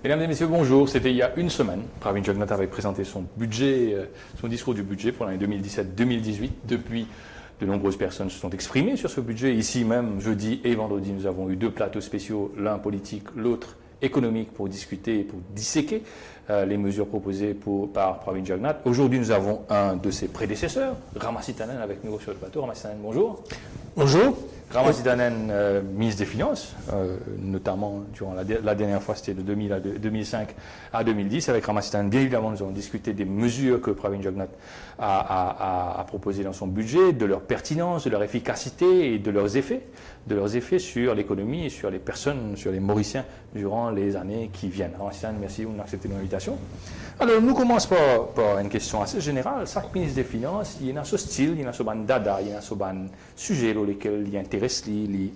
Mesdames et messieurs, bonjour. C'était il y a une semaine. Pravin Jugnauth avait présenté son budget, son discours du budget pour l'année 2017-2018. Depuis, de nombreuses personnes se sont exprimées sur ce budget. Ici même, jeudi et vendredi, nous avons eu deux plateaux spéciaux, l'un politique, l'autre économique, pour discuter et pour disséquer les mesures proposées par Pravin Jugnauth. Aujourd'hui, nous avons un de ses prédécesseurs, Rama Sitanen, avec nous sur le plateau. Rama Sitanen, bonjour. Bonjour. Rama Sitanen, ministre des Finances, notamment durant la dernière fois, c'était de 2005 à 2010. Avec Rama Sitanen, bien évidemment, nous avons discuté des mesures que Pravin Jugnauth a proposées dans son budget, de leur pertinence, de leur efficacité et de leurs effets sur l'économie et sur les personnes, sur les Mauriciens durant les années qui viennent. Rama Sitanen, merci d'accepter l'invitation. Alors, nous commençons par une question assez générale. Chaque ministre des Finances, il y a ce style, il y a ce ban dada, il y a ce ban sujet dans lesquels il intéresse, il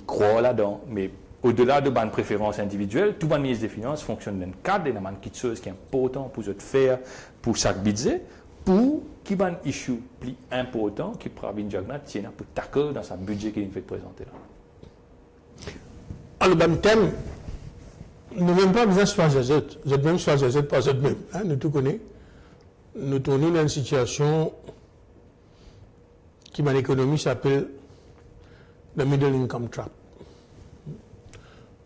croit là-dedans. Mais au-delà de ban préférence individuelle, tout ban ministre des Finances fonctionne dans le cadre d'une quelque chose qui est important pour faire pour chaque budget, pour qui ban issue plus important qui Pravin Jugnauth tient pour tackle dans sa budget qu'il fait présenter là. Alors, le thème, nous n'avons pas besoin de choisir les autres. Vous êtes même choisir les autres, pas eux-mêmes. Nous tout connaissons. Nous tournons dans une situation qui, dans l'économie, s'appelle le middle income trap.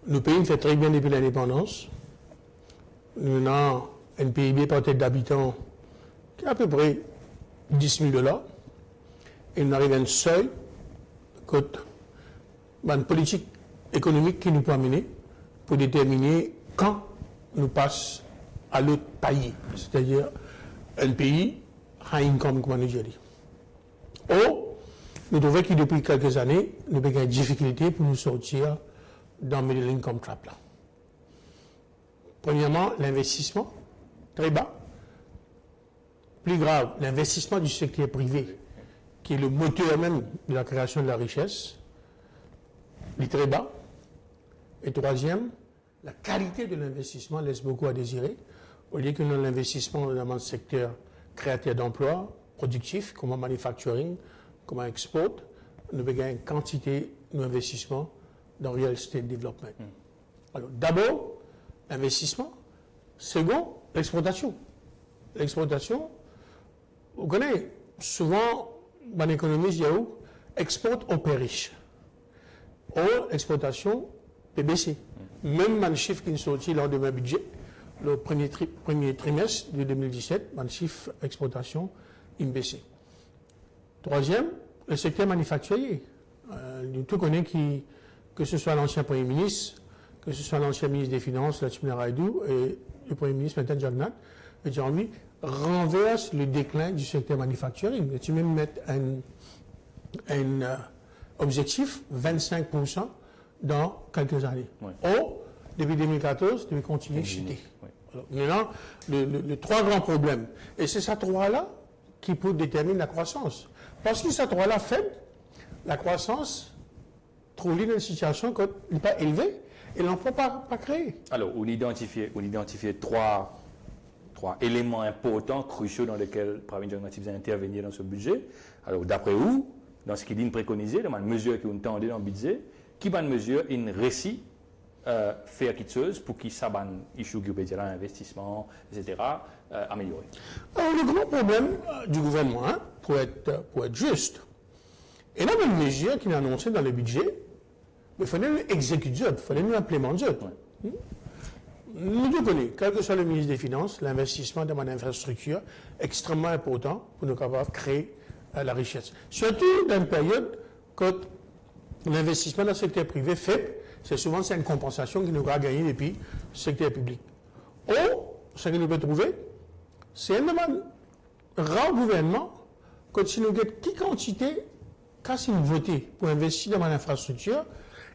Nos pays fait très bien depuis l'indépendance. Nous avons un PIB par tête d'habitants qui est à peu près 10 000 $. Et nous arrivons à un seuil, une politique économique qui nous peut amener pour déterminer quand nous passons à l'autre pays, c'est-à-dire un pays high income, comme on dit. Or, nous trouvons que depuis quelques années, nous avons des difficultés pour nous sortir dans le middle income trap là. Premièrement, l'investissement, très bas. Plus grave, l'investissement du secteur privé, qui est le moteur même de la création de la richesse, il est très bas. Et troisième, la qualité de l'investissement laisse beaucoup à désirer. Au lieu que dans l'investissement dans le secteur créateur d'emplois, productif, comme en manufacturing, comme en export, nous avons une quantité d'investissement dans real estate development. Alors, d'abord, l'investissement. Second, l'exportation. L'exportation, vous connaissez, souvent, dans l'économie, il y a où exporte au pays riche. Or, l'exportation peut baisser. Même dans le chiffre qui est sorti lors de mon budget, le premier trimestre de 2017, dans le chiffre exportation, il baissé. Troisième, le secteur manufacturier. Nous tous connaissons que ce soit l'ancien Premier ministre, que ce soit l'ancien ministre des Finances, Lathimna Raidou, et le Premier ministre, maintenant Jugnauth, j'ai envie, renverse le déclin du secteur manufacturier. Tu même mettre un objectif 25% dans quelques années. Oui. Or, depuis 2014, nous continuons de chuter. Oui. Alors, maintenant, le trois grands problèmes. Et c'est ces trois-là qui peut déterminer la croissance. Parce que ces trois-là faibles, la croissance trouve dans une situation qui n'est pas élevée et l'emploi pas créé. Alors, on identifie trois éléments importants, cruciaux dans lesquels Pravin Jugnauth va intervenir dans ce budget. Alors, d'après vous, dans ce qu'il dit préconisé, dans la mesure qu'on tendait dans le budget, qui va mesure une récit faire quelque chose pour qu'il s'aban issue qui peut dire investissement, etc. Améliorer. Alors, le grand problème du gouvernement, pour être juste, et la même mesure qu'il a annoncée dans le budget, il fallait l'exécuter, il fallait l'implémenter. Ouais. Nous tous connaissons, quel que soit le ministre des Finances, l'investissement dans une infrastructure extrêmement important pour nous capables de créer la richesse. Surtout dans une période quand l'investissement dans le secteur privé faible, c'est souvent une compensation qui nous a gagné depuis le secteur public. Or, ce que nous pouvons trouver, c'est un rare gouvernement quand si nous avons qui quantité, quand il voté pour investir dans une infrastructure,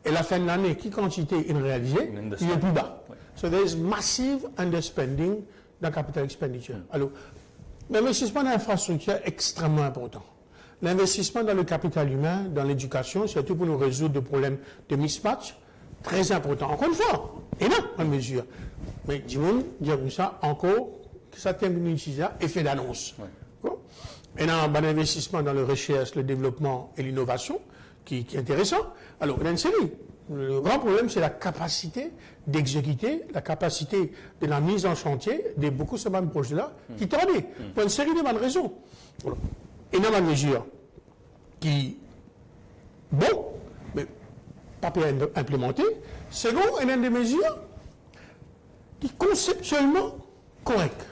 et la fin de l'année, qui quantité il réalisé, il est plus bas. Oui. So there is massive underspending dans capital expenditure. Alors, l'investissement dans l'infrastructure est extrêmement important. L'investissement dans le capital humain, dans l'éducation, surtout pour nous résoudre des problèmes de mismatch, très important. Encore une fois, énorme en mesure. Mais dis-moi, dire ça encore, que ça termine effet d'annonce. Oui. Et là, un investissement dans la recherche, le développement et l'innovation, qui est intéressant. Alors, il y a une série. Le grand problème, c'est la capacité d'exécuter, la capacité de la mise en chantier de beaucoup de ces projets-là qui tardent pour une série de bonnes raisons. Voilà. Énormément de mesures qui, bon, mais pas bien implémentées. Second, il y a des mesures qui conceptuellement correctes.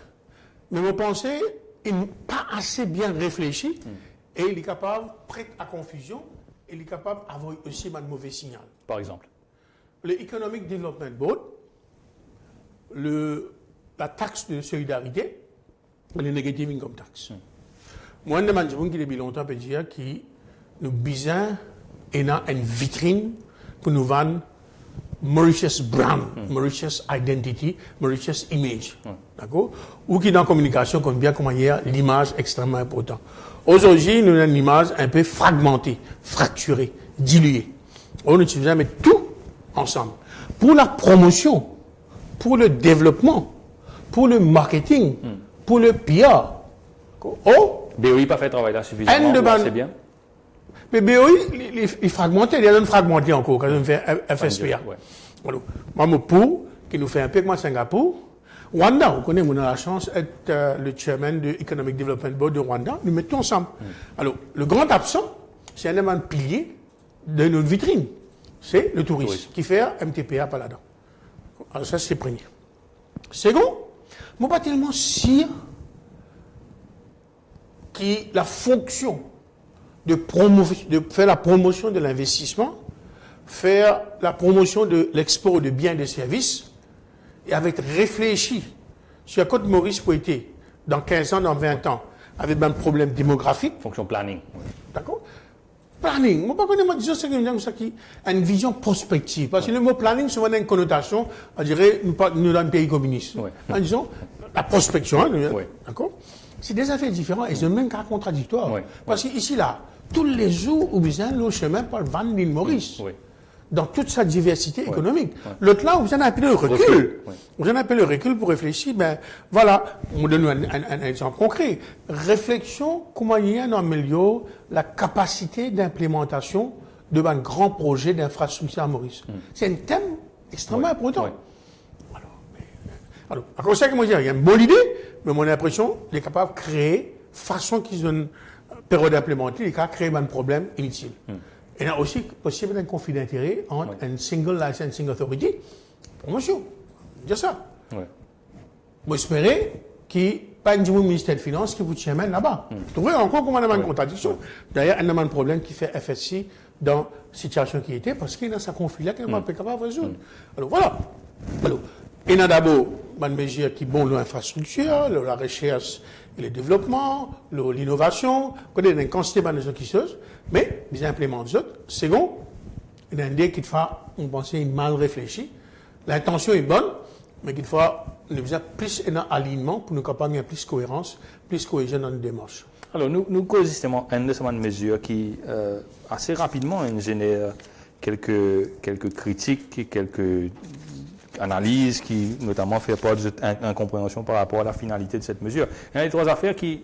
Mais vous pensez, il n'est pas assez bien réfléchi et il est capable, prêt à confusion, il est capable d'avoir aussi un mauvais signal. Par exemple. Le Economic Development Board, la taxe de solidarité, le Negative Income Tax. Moi, je demande qui depuis longtemps peut dire que nous besoin une vitrine pour nous vendre Mauritius brand, Mauritius identity, Mauritius image. D'accord? Ou qui dans la communication, comme bien comme hier, l'image extrêmement importante. Aujourd'hui, nous avons une image un peu fragmentée, fracturée, diluée. On utilise à mettre tout ensemble. Pour la promotion, pour le développement, pour le marketing, pour le PR. Oh! BOI pas fait travail là suffisamment, c'est bien. Mais BOI, il est fragmenté, il y a un fragmenté encore quand on fait FSPA. Ouais. Voilà. Moi, pour, qui nous fait un peu comme Singapour, Rwanda, vous connaissez, on a la chance d'être le chairman du Economic Development Board de Rwanda, nous mettons ensemble. Alors, le grand absent, c'est un élément pilier de notre vitrine. C'est le tourisme qui fait MTPA par là-dedans. Alors ça, c'est le premier. Second, moi pas tellement sûr que la fonction de faire la promotion de l'investissement, faire la promotion de l'export de biens et de services, et avec réfléchi sur Côte Maurice pour être dans 15 ans, dans 20 ans, avec un problème démographique. Fonction planning. Oui. D'accord? Planning. Moi, par contre, disons, c'est une vision prospective. Parce que le mot planning, souvent, a une connotation, on dirait, nous dans un pays communiste. Oui. En disant, la prospection, hein, oui. D'accord? C'est des affaires différentes et c'est même cas contradictoire. Oui. Parce qu'ici, là, tous les jours, vous avez le chemin par Van l'île Maurice. Oui. Dans toute sa diversité économique. Oui. L'autre là, vous en appelez le recul. Oui. Vous en appelez le recul pour réfléchir, ben, voilà, on donne un exemple concret. Réflexion, comment il y a améliore la capacité d'implémentation de un grand projet d'infrastructure à Maurice. C'est un thème extrêmement important. Oui. Alors, à cause de ça, comment dire, il y a une bonne idée, mais mon impression, il est capable de créer, façon qu'ils ont une période d'implémenter, il est capable de créer un problème inutile. Il y a aussi possible un conflit d'intérêt entre un single licensing authority, promotion. Dire ça. Vous espérez qu'il n'y ait pas un ministère de Finances qui vous tient là-bas. Vous trouvez encore comment on a une contradiction. D'ailleurs, il y a un problème qui fait FSC dans la situation qui était parce qu'il y a ce conflit-là qu'il n'est pas capable de résoudre. Alors voilà. Alors, il y a d'abord une mesure qui bon l'infrastructure, la recherche et le développement, l'innovation, il y a une quantité de choses qui se faisent, mais ils implémentent d'autres. Second, il y a une idée qu'il faut, on pensait, mal réfléchi. L'intention est bonne, mais qu'il faut plus d'alignement pour nous capables plus de cohérence, plus de cohésion dans nos démarches. Alors, nous justement une de ces mesures qui, assez rapidement, génère quelques critiques et quelques analyses qui, notamment, fait part d'incompréhension par rapport à la finalité de cette mesure. Il y a les trois affaires qui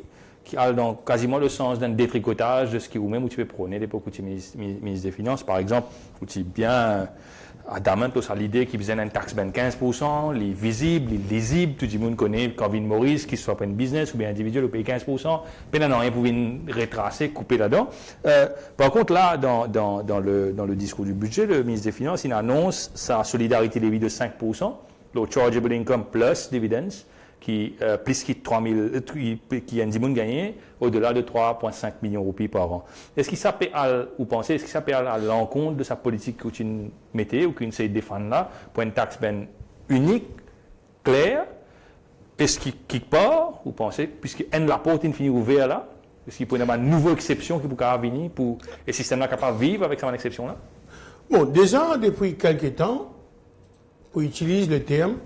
ont dans quasiment le sens d'un détricotage de ce qui, ou même où tu peux prôner l'époque où tu es ministre des Finances, par exemple, où tu es bien adamant à l'idée qu'il faisait une taxe de 15%, les visibles, les lisibles, tout le monde connaît Calvin Morris, qui soit pas une business ou bien individuel, ou paye 15%, mais non, rien pouvait retracer, couper là-dedans. Par contre, là, dans le discours du budget, le ministre des Finances, il annonce sa solidarité levy de 5%, le chargeable income plus dividends, qui plus qui 3000 qui a un dimanche gagné au-delà de 3,5 millions de roupies par an. Est-ce qu'il s'appelle vous pensez est-ce qu'il s'appelle à l'encontre de sa politique que tu mettais ou qu'une série de défendre là pour une taxe unique, claire? Est-ce qu'il quelque part vous pensez puisqu'il la porte infinie ouverte là, est-ce qu'il peut y avoir une nouvelle exception qui pourra venir pour le système là capable de vivre avec cette exception là? Bon, déjà depuis quelques temps, on utilise le terme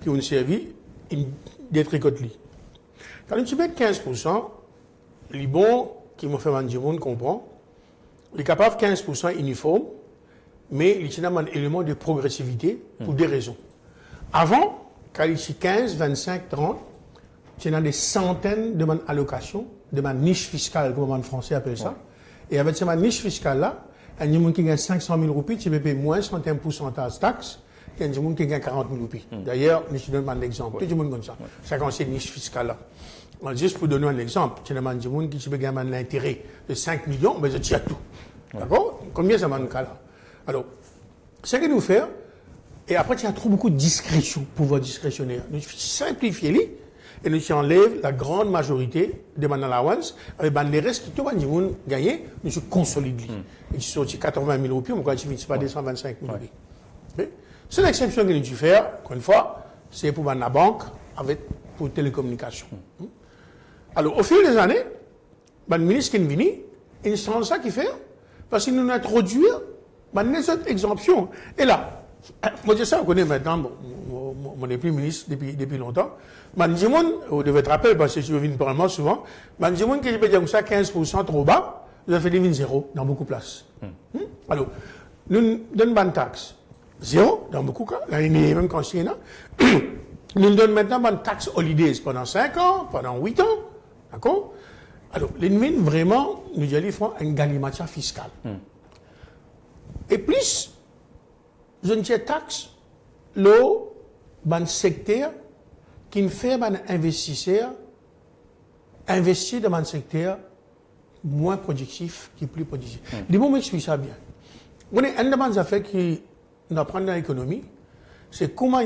qui nous servi des tricotelis. Quand tu mets 15%, les bons qui m'ont fait Mandjiboun comprend, il est capable de 15% uniforme, mais il y a un élément de progressivité pour des raisons. Avant, quand il y a 15, 25, 30, il y a des centaines de allocations, de niche fiscale, comme en français appelle ça. Et avec cette niche fiscale-là, Un monde qui gagne 500 000 roupies, tu peux payer moins 31% de taxe qu'un monde qui gagne 40 000 roupies. D'ailleurs, je donne un exemple. Tout le monde comme ça. Ça concerne niche fiscale là. Juste pour donner un exemple, tu as un monde qui peut gagner l'intérêt de 5 millions, mais tu as tout. D'accord? Combien ça m'a cas là? Alors, ce que nous faisons, et après, tu as trop beaucoup de discrétion, pouvoir discrétionnaire. Nous simplifions les et nous enlèvons la grande majorité de mon allowance, avec les restes qui tout le monde gagné, nous consolidons. Et tu sortis 80 000 roupies, mais quand tu finis pas 225 000 roupies. C'est l'exception que nous devons faire, encore une fois, c'est pour la banque, pour télécommunications. Alors, au fil des années, le ministre qui est venu, il sent ça qu'il fait, parce qu'il nous a introduit les autres exemptions. Et là, moi, je sais, on connaît maintenant, mon époux ministre depuis longtemps. Vous devez te rappeler, parce que je viens parler souvent, qui peut dire ça 15% trop bas, vous avez fait des 0 dans beaucoup de places. Alors, nous donnons une taxe. 0 dans beaucoup de cas, même quand c'est là. Nous donnons maintenant une taxe holidays pendant 5 ans, pendant 8 ans. D'accord? Alors, les mines, vraiment, nous allons faire un galimatia fiscal. Et plus, je ne sais taxe, l'eau, dans secteur, qui fait un investisseur investir dans un secteur moins productif, qui est plus productif. Du moment où je suis ça bien. On est un des affaires qui nous apprend dans l'économie, c'est comment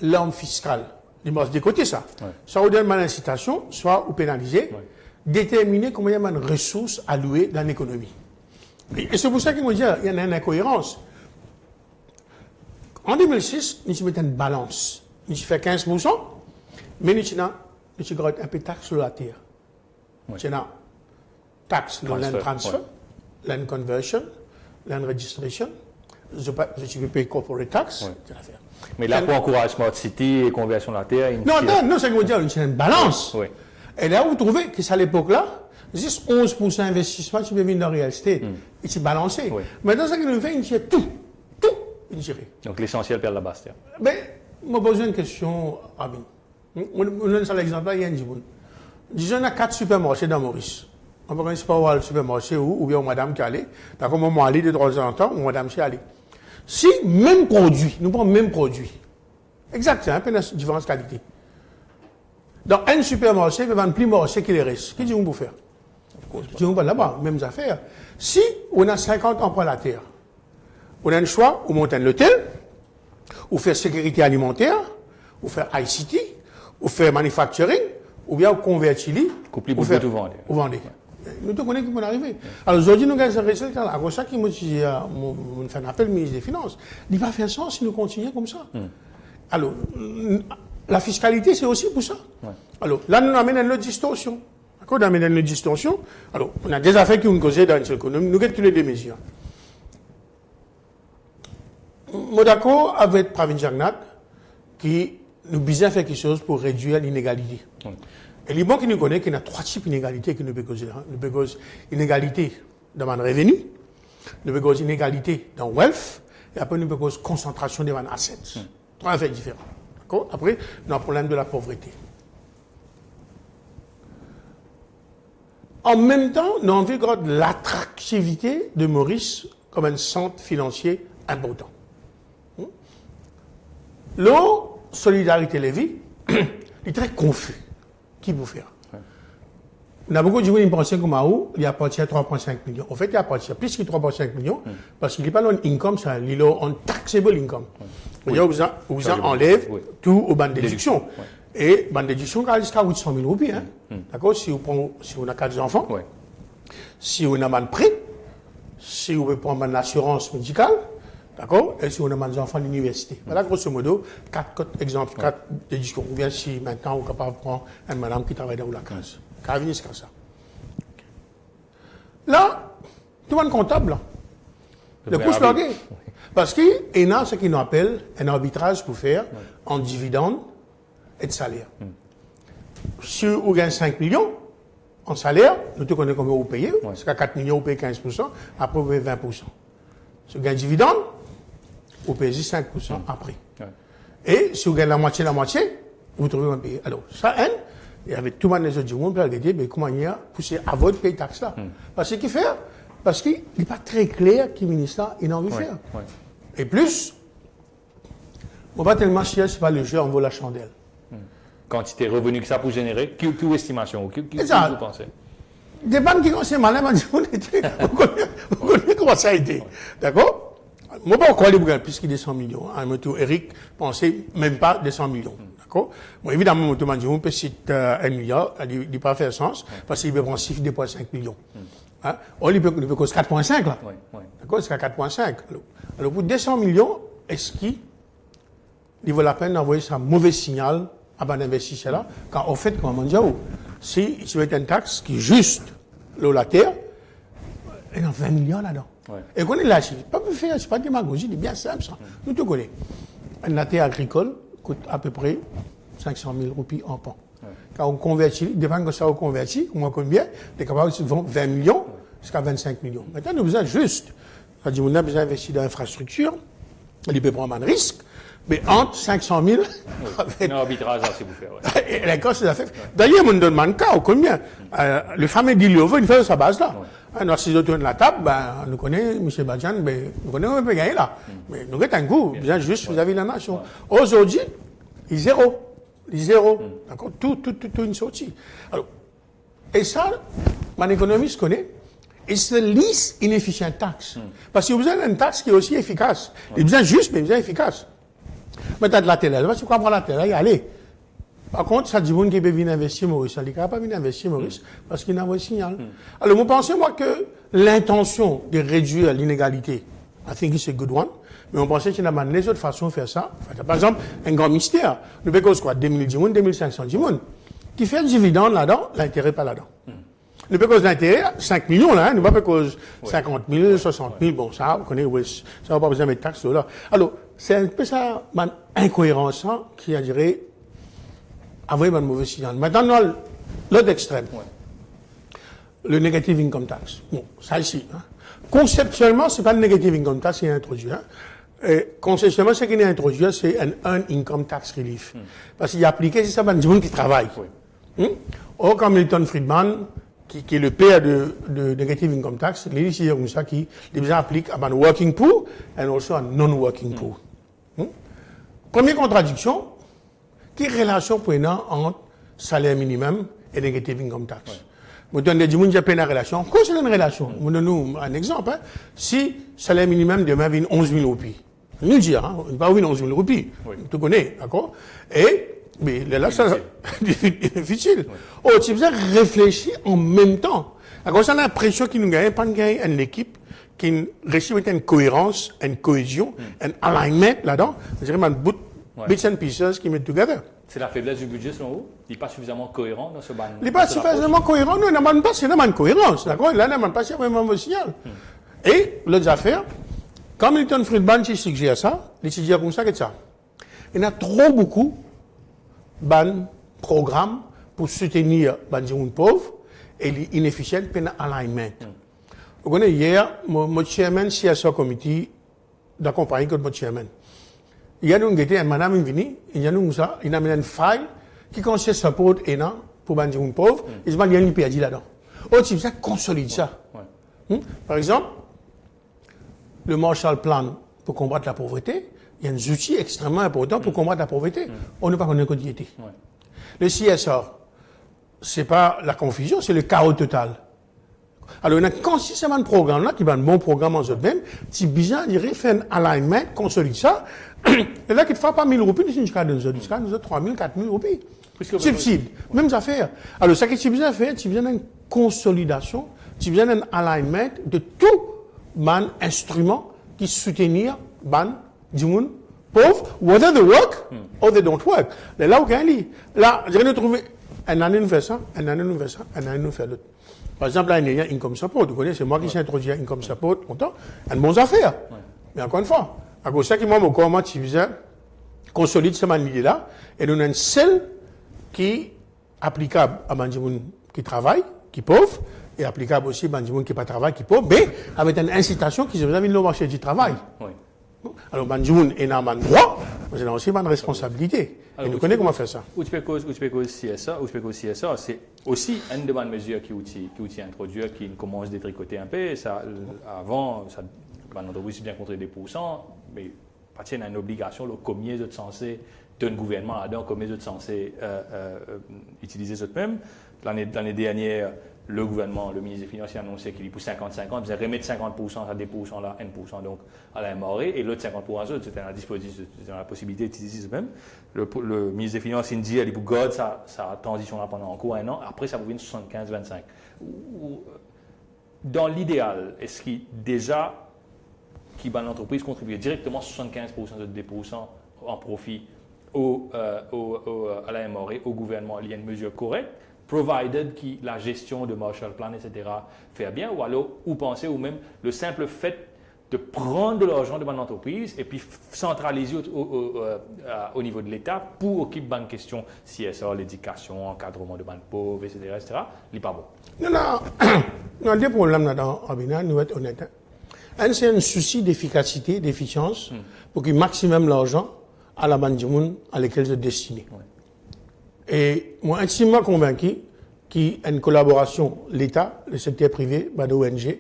l'arme fiscale. Il m'a de côté ça. Soit on donne une incitation, soit on pénaliser, déterminer combien il y a de ressources allouées dans l'économie. Et c'est pour ça qu'il m'a dit qu'il y a une incohérence. En 2006, nous mettons une balance. Nous faisons 15%, mais nous avons un peu de taxe sur la terre. Nous avons taxe sur land transfer, land conversion, land registration. Je peux payer corporate tax. Mais là, pour encourager Smart City et conversion de la terre... Non, c'est qu'il y a une balance. Et là, vous trouvez que c'est à l'époque-là, juste 11% d'investissement, tu peux venir dans le real estate. Et c'est balancé. Maintenant, ce qu'il nous fait, il tire tout. Donc l'essentiel perd la base. Mais, moi, pose une question, Abin. On donne ça l'exemple, il y a un Djiboun. Disons, il y a 4 supermarchés dans Maurice. On ne peut pas voir le supermarché ou bien madame qui est allée. D'accord, moi, allé de temps en temps, ou madame qui est allée. Si, même produit, nous prenons même produit. Exactement, un peu de différence qualité. Dans un supermarché, il va vendre plus marché que les restes. Qu'est-ce que vous pouvez faire? Je pas là-bas, mêmes affaires. Si on a 50 emplois à la terre, on a le choix, ou monter un hôtel, ou faire sécurité alimentaire, ou faire ICT, ou faire manufacturing, ou bien convertir, ou faire tout vendre. Ou vendre. Nous te connaissons qui vont arriver. Alors aujourd'hui, nous avons un résultat. À cause de ça, qui m'a dit, on fait un appel au ministre des Finances. Il ne va pas faire sens si nous continuons comme ça. Alors, la fiscalité, c'est aussi pour ça. Alors, là, nous amènons une autre distorsion. D'accord? Nous amènons une autre distorsion. Alors, on a des affaires qui ont causé dans l'économie. Nous avons toutes les deux mesures. Moi, d'accord avec Pravin Jagnat, qui nous besoin faire quelque chose pour réduire l'inégalité. Et les banques qui nous connaissent, qu'il y a 3 types d'inégalités qui nous peuvent causer. Nous peuvent causer inégalité dans le revenu, nous peuvent causer inégalité dans le wealth, et après nous peuvent causer concentration des assets. 3 effets différents. D'accord? Après, nous avons le problème de la pauvreté. En même temps, nous avons vu l'attractivité de Maurice comme un centre financier important. L'eau, solidarité Lévis, il est très confus. Qui peut faire? On a beaucoup de gens qui pensent comme Maou, il appartient à 3,5 millions. En fait, il appartient à plus que 3,5 millions parce qu'il n'est pas dans l'income, il est en taxable income. Vous enlève tout aux bandes de déduction. Et bandes de déduction, il jusqu'à 800 000 roupies. D'accord? Si on a 4 enfants, si on a un prêt, si on veut prendre une assurance médicale, d'accord? Et si on a des enfants à l'université. Voilà, grosso modo, 4 exemples, 4 déductions. Ou bien si maintenant on est capable de prendre une madame qui travaille dans la case. Carabine, c'est comme ça. Là, tout le monde comptable, là. Le pouce largué. Parce qu'il y a ce qu'on appelle un arbitrage pour faire en dividendes et de salaire. Si on gagne 5 millions en salaire, nous te connaissons combien vous payez. C'est qu'à 4 millions, vous payez 15%, après vous payez 20%. Si vous gagnez dividende, vous payez 5% après. Et si vous gagnez la moitié, vous trouvez un pays. Alors, ça, il y avait tout le monde les autres du monde, comment il y a poussé à votre payer taxe là. Parce que ce qui fait, Parce qu'il n'est pas très clair qui ministère il a envie de faire. Ouais. Et plus, on va tellement chier, c'est pas le jeu, on vaut la chandelle. Quantité revenu que ça pour générer, quelle estimation, qui ça. vous pensez? Des banques qui conseillent malin, vous connaissez comment ça a été. D'accord? Moi, pas encore les bougains, plus qu'il est 100 millions. Eric pensait même pas des 100 millions. D'accord? Bon, évidemment, on peut citer 1 milliard, il n'a pas fait sens, parce qu'il peut prendre 6,5 millions. Hein? Or, il peut cause 4,5 là. D'accord? C'est à 4,5. Alors, pour 200 millions, est-ce qu'il vaut la peine d'envoyer ça mauvais signal à l'investisseur là, quand au fait, comme on dit, si tu veux une taxe qui est juste la terre, il y a 20 millions là-dedans. Et qu'on est là, c'est pas pour faire, c'est pas démagogie, c'est bien simple ça. Nous te connaissons. La terre agricole coûte à peu près 500 000 roupies en pan. Quand on convertit, dépend de ça on convertit, on combien, on est capable de vendre 20 millions jusqu'à 25 millions. Maintenant, on a besoin juste. C'est-à-dire, on a besoin d'investir dans l'infrastructure, on peut prendre un risque, mais entre 500 000 avec... Un arbitrage, c'est vous faire. Et la cause, c'est la fait. D'ailleurs, on donne un cas, combien le fameux Diliovo, il fait sa base là. Alors, si autour de la table, ben, on connaît M. Badjan, ben, on connaît un peu gagner là. Mais nous avons un goût, bien juste vis-à-vis de la nation. Aujourd'hui, il est zéro. Il est zéro. D'accord? Tout une sortie. Alors, et ça, mon économiste connaît. Et c'est lisse inefficient taxe. Parce qu'il y a besoin d'une taxe qui est aussi efficace. Il y a besoin juste, mais il y a besoin efficace. Mais t'as de la télé, tu crois prendre la télé, y aller. Par contre, ça dit bon qui peut venir investir Maurice. Ça dit qu'il ne pas venir investir Maurice parce qu'il n'a pas de signal. Alors, vous pensez, moi, que l'intention de réduire l'inégalité, I think it's a good one, mais on pensait qu'il y a les autres façons de faire ça. Par exemple, un grand mystère. Nous payons quoi? 2000 dimoun, 2500 dimoun. Qui fait le dividende là-dedans, l'intérêt pas là-dedans. Nous payons l'intérêt, 5 millions là, nous ne payons pas 50 000, 60 000, bon, ça, vous connaissez, oui, ça va pas besoin de mettre taxes là. Alors, c'est un peu ça, une incohérence, qui a duré, avoir un mauvais signal. Maintenant, l'autre extrême. Le negative income tax. Bon, ça ici, hein. Conceptuellement, c'est pas le negative income tax qui est introduit, hein. Et conceptuellement, ce qui est introduit, c'est un earned income tax relief. Parce qu'il est appliqué, c'est ça, ben, du monde qui travaille. Or, comme Milton Friedman, qui est le père de negative income tax, il dit comme ça, qui les applique à un working poor et aussi à un non-working poor. Première contradiction, qui est relation prenant entre salaire minimum et negative income tax. Vous donnez des gens qui ont une relation. Quoi c'est une relation? Vous donnez un exemple. Hein? Si salaire minimum demain vient 11 000 roupies, nous dire, hein, on ne va pas 11 000 roupies. Tu connais, d'accord? Et mais là, ça c'est difficile. Oh, tu veux réfléchir en même temps. Alors, ça a l'impression qu'il nous gagne, pas de gagner une équipe qui réussit avec une cohérence, une cohésion, un alignment là-dedans. C'est vraiment un bout, bits and pieces qui mettent together. C'est la faiblesse du budget selon vous? Il n'est pas suffisamment cohérent dans ce ban? Il n'est pas suffisamment cohérent. Nous, on ne demande pas, c'est une cohérence. D'accord? Là, on ne demande pas, c'est vraiment un signal. Et, l'autre affaire, quand Milton Friedman suggère ça, il suggère comme ça que ça. Il y en a trop beaucoup ban programme pour soutenir les gens pauvres et les inefficients pour alignment. Vous connaissez, hier, mon chairman CSO committee d'accompagner comme mon chairman. Il y a un madame venu, il y a une file qui consiste support ENA pour les gens pauvres, et il y a une perdu là-dedans. Autre, ça consolide ça. Par exemple, le Marshall Plan pour combattre la pauvreté, il y a un outil extrêmement important pour combattre la pauvreté. On ne peut pas connaître quoi était. Le CSR, c'est pas la confusion, c'est le chaos total. Alors, il y a consistamment de programme là, qui va un bon programme en eux-mêmes, qui bien, dirait, fait un alignment, consolide ça. Et là, qui ne fait pas 1000 roupies, nous sommes nous avons 3000, 4000 roupies. Subside. Mêmes affaires. Alors, ça qui est bien fait, c'est bien une consolidation, c'est bien un alignment de tout man instrument qui soutenir ban du monde pauvre, whether they work or they don't work. Là, où là, j'ai trouvé un année nous fait ça, un année nous fait ça, un année nous fait l'autre. Par exemple, là, il y a income support. Vous connaissez, c'est moi qui j'ai introduit income support, content, une bonne affaire. Mais encore une fois, à cause de ça, qui m'a comment tu faisais, consolide cette idée-là, et nous avons une seule qui est applicable à des gens qui travaillent, qui pauvres, et applicable aussi à des gens qui ne travaillent, qui pauvres, mais avec une incitation qui se faisait dans le marché du travail. Alors, les gens ont un droit, mais ils ont aussi une responsabilité. Et nous connaissons comment faire ça. Ou tu peux cause CSA, c'est aussi une de bonnes mesures qui outil introduire, qui commence à détricoter un peu. Ça, avant, l'entreprise bien contre des pourcents, mais pas qu'il y a une obligation, combien vous êtes censé, d'un gouvernement là-dedans, combien vous êtes censé utiliser ce même. L'année dernière, le gouvernement, le ministre des Finances a annoncé qu'il est pour 50-50, vous allez remettre 50% à des pourcents là, 1% donc à la MRE, et l'autre 50%, c'était à la disposition, c'était la possibilité d'utiliser ce même. Le ministre des Finances, il dit, il est pour garder sa transition là pendant encore un an, après ça vous vient 75-25. Dans l'idéal, est-ce qu'il déjà, qui va l'entreprise contribuer directement 75% de 2% en profit à la MRE, au gouvernement, il y a une mesure correcte, provided que la gestion de Marshall Plan, etc., fait bien, ou alors, ou penser, ou même le simple fait de prendre de l'argent de mon entreprise et puis centraliser au niveau de l'État pour occuper de questions CSR, l'éducation, encadrement de banques pauvres, etc., il n'est pas bon. Non, deux problèmes là-dedans, Abina, nous être honnêtes. Un, c'est un souci d'efficacité, d'efficience, pour qu'il y ait maximum l'argent à la bande du monde à laquelle je destiné. Ouais. Et moi, intimement convaincu qu'il y a une collaboration, l'État, le secteur privé, l'ONG,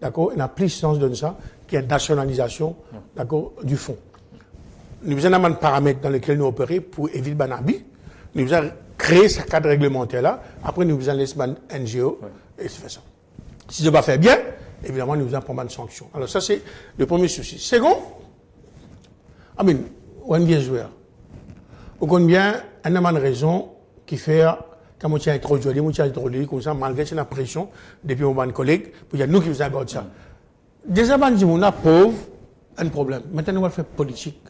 d'accord, il n'a plus sens de ça, qu'il y a une nationalisation, d'accord, du fonds. Nous avons un paramètre dans lequel nous opérons pour éviter Banabi. Nous avons créé ce cadre réglementaire-là. Après, nous avons laissé un NGO et c'est fait ça. Si ça va faire bien, évidemment, nous avons pas mal de sanctions. Alors, ça, c'est le premier souci. Second, on est bien joueur. On connaît bien une raison qui fait quand on tient introduit, comme ça, malgré la pression depuis mon collègue, pour dire nous qui vous abordons ça. Déjà, on dit, on a pauvre, un problème. Maintenant, on va faire politique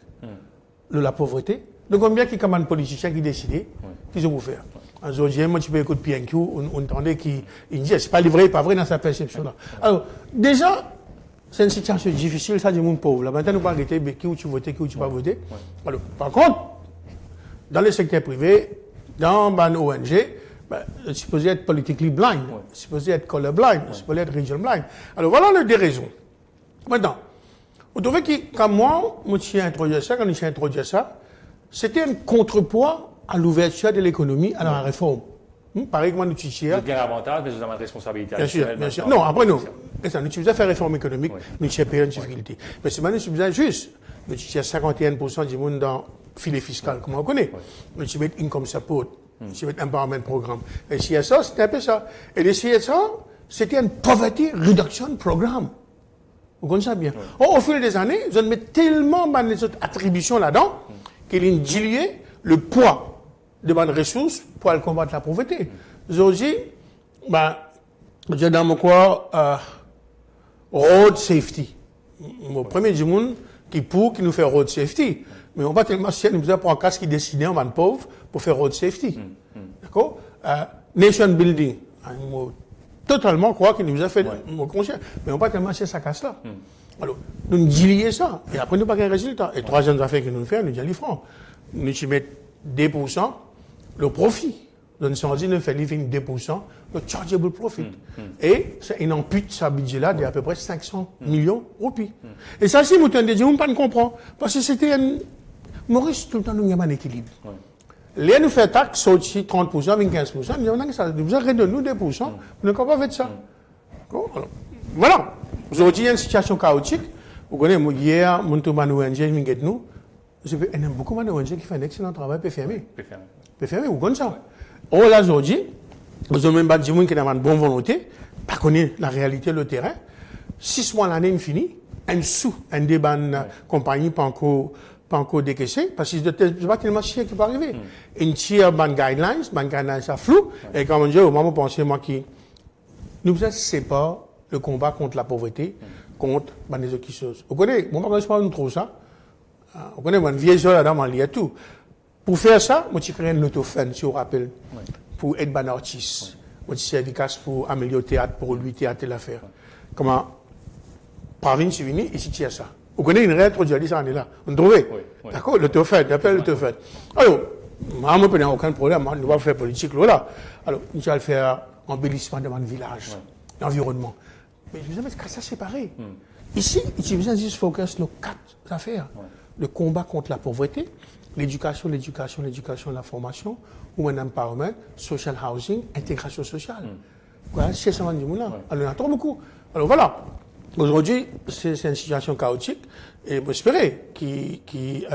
de la pauvreté. Donc, on bien qu'il y a un politicien qui décide, qu'est-ce que vous faire. Aujourd'hui, moi, tu peux écouter PNQ, on entendait qu'il dit, c'est pas vrai, pas vrai dans sa perception-là. Alors, déjà, c'est une situation difficile, ça, du monde pauvre. Là, maintenant, nous pas arrêter, qui où tu votes, qui où tu pas voter. Alors, par contre, dans le secteur privé, dans une ONG, c'est supposé être politically blind, c'est supposé être color blind, c'est supposé être region blind. Alors, voilà les deux raisons. Maintenant, vous trouvez que, quand moi, j'ai introduit ça, quand j'ai introduit ça, c'était un contrepoids à l'ouverture de l'économie, à la réforme. Pareil que moi, nous tissions. Vous avez un avantage, mais vous avez une responsabilité. Bien sûr, bien sûr. Non, après, nous. Nous utilisons faire réforme économique, nous avons une difficulté. Mais c'est maintenant, c'est juste. Nous avons 51% du monde dans le filet fiscal, comme on connaît. Nous avons income support, nous avons empowerment programme. Et CSA, c'était un peu ça. Et le CSA, c'était un poverty reduction programme. Vous connaissez ça bien. Au fil des années, vous avez mis tellement de autres attributions là-dedans qu'il a dilué le poids de bonnes ressources pour aller combattre la pauvreté. Aujourd'hui, j'ai dans mon coin, road safety. Mon premier du monde qui nous fait road safety. Mais on va tellement si nous avons un casque qui décide en pauvre pour faire road safety. D'accord? Nation building. Totalement croire qu'il nous a fait mon conscient. Mais on va tellement chercher sa casse-là. Alors, nous diluons ça. Et après, nous n'avons pas de résultat. Et troisième affaire que nous faisons, nous disons les francs. Nous y mettons 2% le profit. Donc, si on dit, nous faisons 2%, le chargeable profit. Et il ampute ce budget-là d'à peu près 500 millions de roupies. Et ça, si vous entendez, on ne pas comprendre. Parce que c'était un. Maurice, tout le temps, nous avons un équilibre. Les nous fait taxe, sorti 30%, 25%, nous avons ça. Vous avez de nous 2%, vous n'avez pas fait ça. Alors, voilà. Aujourd'hui, il y a une situation chaotique. Vous connaissez, hier, mon ONG, nous, il y a beaucoup d'ONG qui font un excellent travail, PFME. PFME, vous connaissez ça. Or, là, aujourd'hui, vous avez même des gens qui ont une bonne volonté, pas connaître la réalité, le terrain. 6 mois l'année, fini, un débat de compagnie, pas encore décaissé, parce que c'est pas tellement chier qui peut arriver. Une tiers de guidelines, ça flou, et comme on dit, au moment où pensez, moi, qui nous c'est pas le combat contre la pauvreté, contre les autres choses. Vous connaissez, moi, je ne sais pas trop ça. Vous connaissez, une vieille chose là-dedans, il y a tout. Pour faire ça, moi, je crée un autofun, si vous vous rappelez, pour être un artiste. Moi, je suis efficace pour améliorer le théâtre, pour lui, théâtre et l'affaire. Comment, Pravin, c'est venu, ici, il y a ça. Vous connaissez une réelle journaliste, on est là. Vous trouvez? D'accord? L'autofun, j'appelle l'autofun. Alors, moi, je n'ai aucun problème, on doit faire politique, là. Alors, nous allons faire embellissement de mon village, l'environnement. Mais je vous dis, ça, c'est pareil. Ici, il suffit de focus sur 4 affaires. Le combat contre la pauvreté, l'éducation, la formation, women empowerment, social housing, intégration sociale. Voilà, c'est ça, là. Alors, on attend beaucoup. Alors voilà. Aujourd'hui, c'est une situation chaotique et j'espère que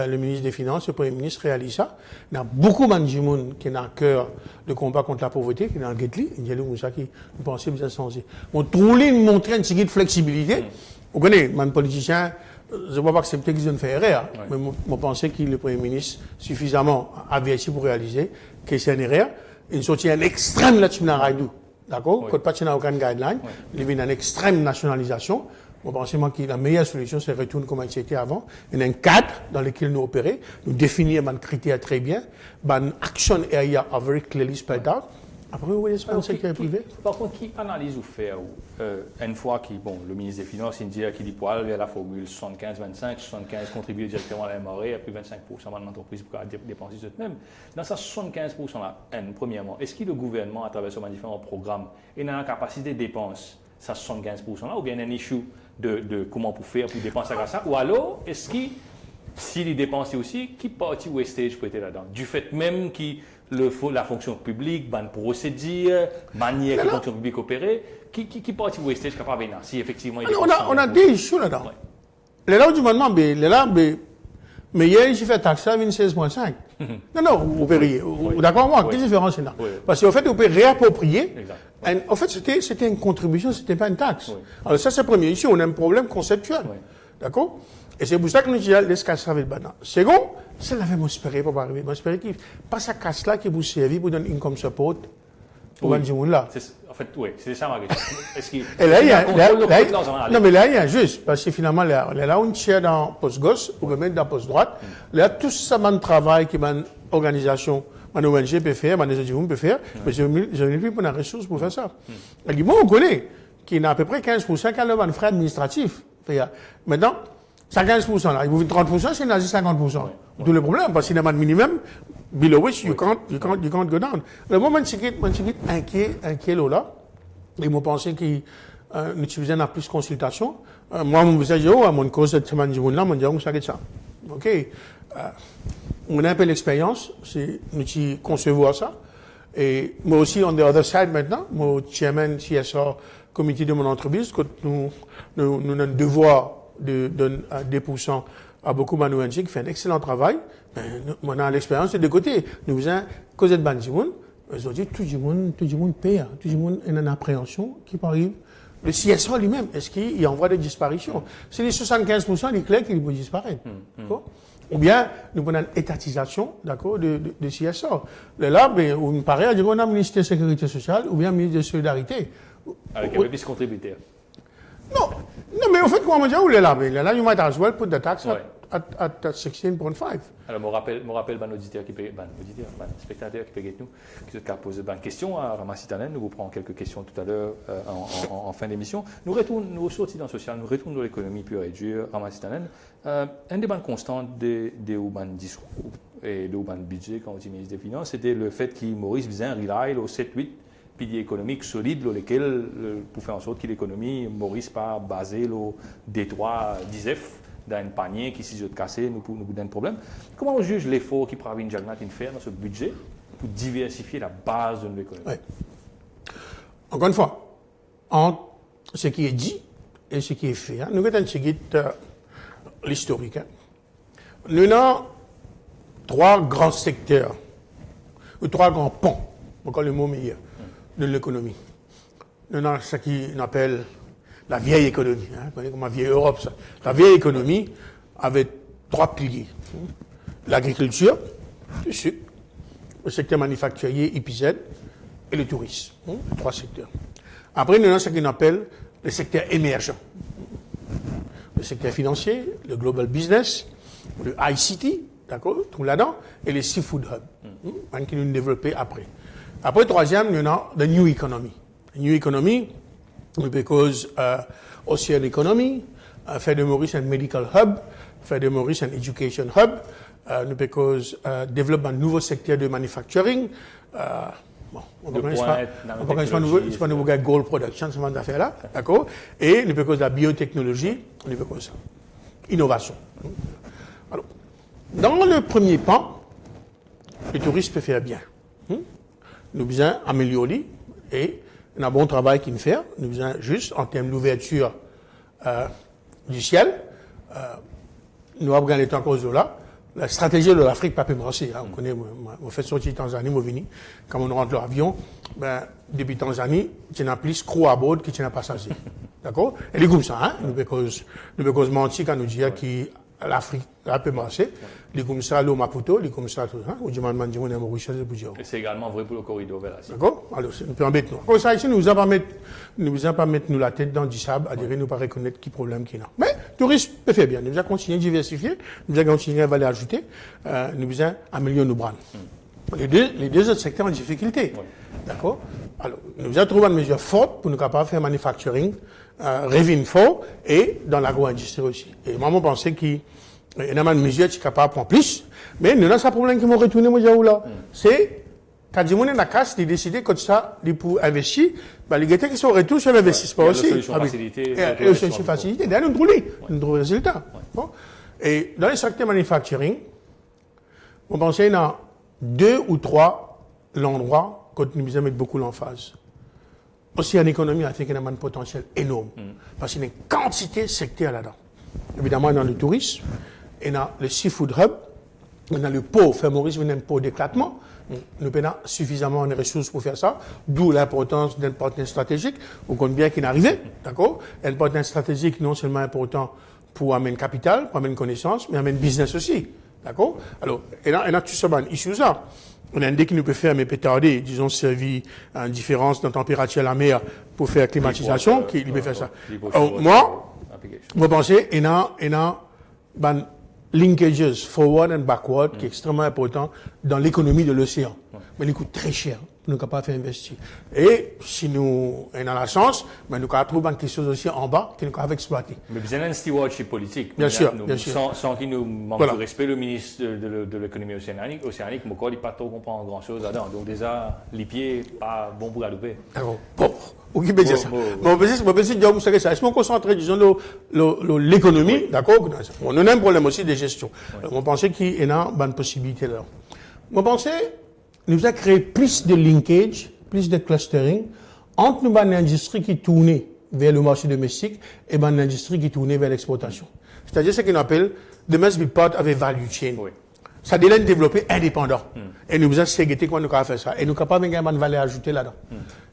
le ministre des Finances, le Premier ministre réalise ça. Il y a beaucoup de gens qui ont à cœur le combat contre la pauvreté, qui sont dans le guet-li. Il y a des gens qui pensent que c'est censé. On trouve une montrer une petite flexibilité. Vous connaissez, les politiciens, je ne vais pas accepter qu'ils ont fait erreur. Mais je pense que le Premier ministre suffisamment averti pour réaliser que c'est une erreur. Il sortit un extrême là-dessus dans la d'accord? Quand pas n'a aucun guideline, il y a une extrême nationalisation. On pense que la meilleure solution, c'est de retourner comme c'était avant. Il y a un cadre dans lequel nous opérer, nous définir des critères très bien, des action areas are very clearly spelled out. Après, vous voyez ça dans le secteur privé. Par contre, qui analyse ou fait une fois que le ministre des Finances il dit qu'il dit vers la formule 75-25, 75 contribuer directement à la MRE, et puis 25% de l'entreprise pour dépenser tout de même. Dans ces 75%-là, premièrement, est-ce que le gouvernement, à travers ses différents programmes, est dans la capacité de dépenser ces 75%-là, ou bien il y a un issue de comment pour faire pour dépenser ça, ou alors, est-ce que s'il y dépense aussi, qui partie wastage peut être là-dedans? Du fait même la fonction publique, la procédure, manière que la fonction publique opérer, qui partie wastage capable de si effectivement il on a des issues là-dedans. Les là du gouvernement, mais hier, j'ai fait taxe à 16,5. Non, vous payez. D'accord, moi, quelle différence c'est là? Parce qu'en fait, vous pouvez réapproprier. En fait, c'était une contribution, c'était pas une taxe. Alors ça, c'est le premier. Ici, on a un problème conceptuel. D'accord? Et c'est pour ça que nous disons, laisse casser avec le banane. Second, c'est la même espéré pour arriver. J'espère qu'il pas sa casse là qui vous servit pour donner income support pour les gens là. En fait, oui, c'est ça ma question. Est-ce qu'il y a un contrôle? Non, mais là, il y a juste, parce que finalement, là, on tire dans poste gauche, on peut mettre dans poste droite. Là, tout ça, man travail qui man organisation, man ONG peut faire, man les peut faire, mais je n'ai plus pour la ressource pour faire ça. Elle dit, bon, on connaît qu'il y a à peu près 15% qui a un frais administratif. Maintenant, 15% là, il vous 30%, c'est 50%. Tout le problème, parce qu'il y a un minimum, below which you can't go down. Le moment où je suis inquiet là, ils m'ont pensé qu'ils utilisaient plus de consultation. Moi, je me disais, à mon cause de semaine du monde là, je me disais, ça. OK. On a un peu l'expérience, c'est nous concevoir ça. Et moi aussi, on the other side maintenant, moi, chairman CSR, comité de mon entreprise, quand nous avons un devoir de donner 2% à beaucoup de ONG qui fait un excellent travail. On a l'expérience de deux côtés. Nous avons causé de Banjimoun, ils ont dit tout le monde paye, tout le monde a une appréhension qui arrive. Le CSR lui-même, est-ce qu'il est en voie de disparition? C'est les 75%, il est clair qu'il peut disparaître. Ou bien, nous avons une étatisation, d'accord, de CSR. Là, on me paraît, on a un ministère de la Sécurité sociale ou bien un ministre de Solidarité. Avec un peu plus contributeur. Non, mais en fait, comment on dit, là, you might as well put the tax at 16.5. Alors, je rappelle un auditeur un spectateur qui peut être nous, qui a posé une question à Ramassitanen. Nous vous prenons quelques questions tout à l'heure en fin d'émission. Nous sortons dans le social, nous retournons dans l'économie pure et dure. Ramassitanen, un des bancs constants des urbains discours et des urbains budget quand on dit ministre des Finances, c'était le fait qu'il Maurice faisait un rely au 7-8 piliers économiques solides, lesquels, pour faire en sorte que l'économie, Maurice pas basé au détroit d'ISEF, dans un panier qui, si je te cassé, nous donne un problème. Comment on juge l'effort qui Pravin Jagnnath fait dans ce budget pour diversifier la base de l'économie? Encore une fois, entre ce qui est dit et ce qui est fait, nous avons l'historique. Nous avons trois grands secteurs, ou trois grands ponts, encore le mot meilleur, de l'économie. Nous avons ce qu'on appelle la vieille économie, comme la vieille Europe. Ça. La vieille économie avait trois piliers. L'agriculture, le sucre, le secteur manufacturier, IPZ, et le tourisme. Trois secteurs. Après, nous avons ce qu'on appelle le secteur émergent. Le secteur financier, le global business, le ICT, d'accord, tout là-dedans, et les seafood hubs, qui nous développer après. Après, troisième, nous avons the new economy. The new economy, because ocean economy, fait de Maurice un medical hub, fait de Maurice un education hub, because développe un nouveau secteur de manufacturing. On ne connaît pas nouveau gold production, ce genre d'affaires-là, d'accord? Et because la biotechnologie, on because innovation. Alors, dans le premier pan, le tourisme peut faire bien. Nous devons améliorer et on a un bon travail qu'il fait. Nous devons juste, en termes d'ouverture du ciel, nous avons gagné temps cause de là. La stratégie de l'Afrique pas peut marcher. On connaît, on fait sortir Tanzanie, on venu. Quand on rentre l'avion, ben, depuis Tanzanie, tu n'as plus crew à bord que tu n'as pas passagers. D'accord? Et c'est comme ça, hein? Nous pouvons mentir quand nous disons que l'Afrique peut marcher. C'est comme ça, l'eau Maputo, c'est comme ça, tout, hein? Ou du monde, on est Mauritius, et c'est également vrai pour le corridor vers la Syrie. D'accord? Alors, c'est un peu embêtant. Comme ça, ici, nous ne nous pas mettre nous la tête dans du sable, à dire, nous pas reconnaître qui problème qu'il y a. Mais, le tourisme peut faire bien. Nous devons continuer à diversifier, nous devons continuer à valeur ajoutée, nous devons améliorer nos brands. Les deux autres secteurs ont des difficultés. Oui. D'accord? Alors, nous devons trouver une mesure forte pour nous capables de faire manufacturing, revenu fort, et dans l'agro-industrie aussi. Et moi, je pensais qu'il y a une mesure qui est capable de prendre plus, mais nous avons un problème qui vont retourner, moi, là. C'est, quand ils ont la casse, de décider comme ça, pour investir, bah, les gars qui sont retour sur l'investissement aussi. Il y a des solutions facilitées. D'ailleurs, nous trouvons le résultat. Bon. Et dans les secteurs manufacturing, on pensait qu'il y a 2 ou 3 endroits que nous devons mettre beaucoup l'emphase. Aussi en économie, il y a un potentiel énorme. Parce qu'il y a une quantité de secteurs là-dedans. Évidemment, dans le tourisme, il y a le seafood hub, il y a le port, Maurice, il y a un port d'éclatement. Nous avons suffisamment de ressources pour faire ça, d'où l'importance d'un partenaire stratégique. Vous comprenez bien qu'il est arrivé, d'accord? Un partenaire stratégique non seulement important pour amener capital, pour amener connaissance, mais amener business aussi, d'accord? Alors, il y a tout ça, issu ça. On a un dé qui nous peut faire, mais peut tarder, disons, servi à une différence de température à la mer pour faire climatisation, qui peut faire ça. Alors, moi, vous pensez, il y a linkages forward and backward qui est extrêmement important dans l'économie de l'océan. Mais il coûte très cher pour nous capables de faire investir. Et si nous avons la chance, nous sommes capables de trouver quelque chose aussi en bas que nous sommes capables d'exploiter. Mais bien un stewardship politique. Bien sûr. Sans qu'il nous manque de respect, le ministre de l'économie océanique, il ne pas trop comprendre grand-chose là-dedans. Donc déjà, les pieds, pas bon pour la louper. Bon. Ok, bien ça. Bon, je me concentre, disons, l'économie, d'accord? On a un problème aussi de gestion. On pensait qu'il y a une bonne possibilité là. On pensait, nous avons créé plus de linkage, plus de clustering entre nous, l'industrie qui tournait vers le marché domestique et l'industrie qui tournait vers l'exportation. C'est-à-dire ce qu'on appelle the must be part of a value chain. Oui. Ça doit être développé indépendant. Et nous avons ségrégé comment nous avons fait ça. Et nous sommes capables de gagner une valeur ajoutée là-dedans.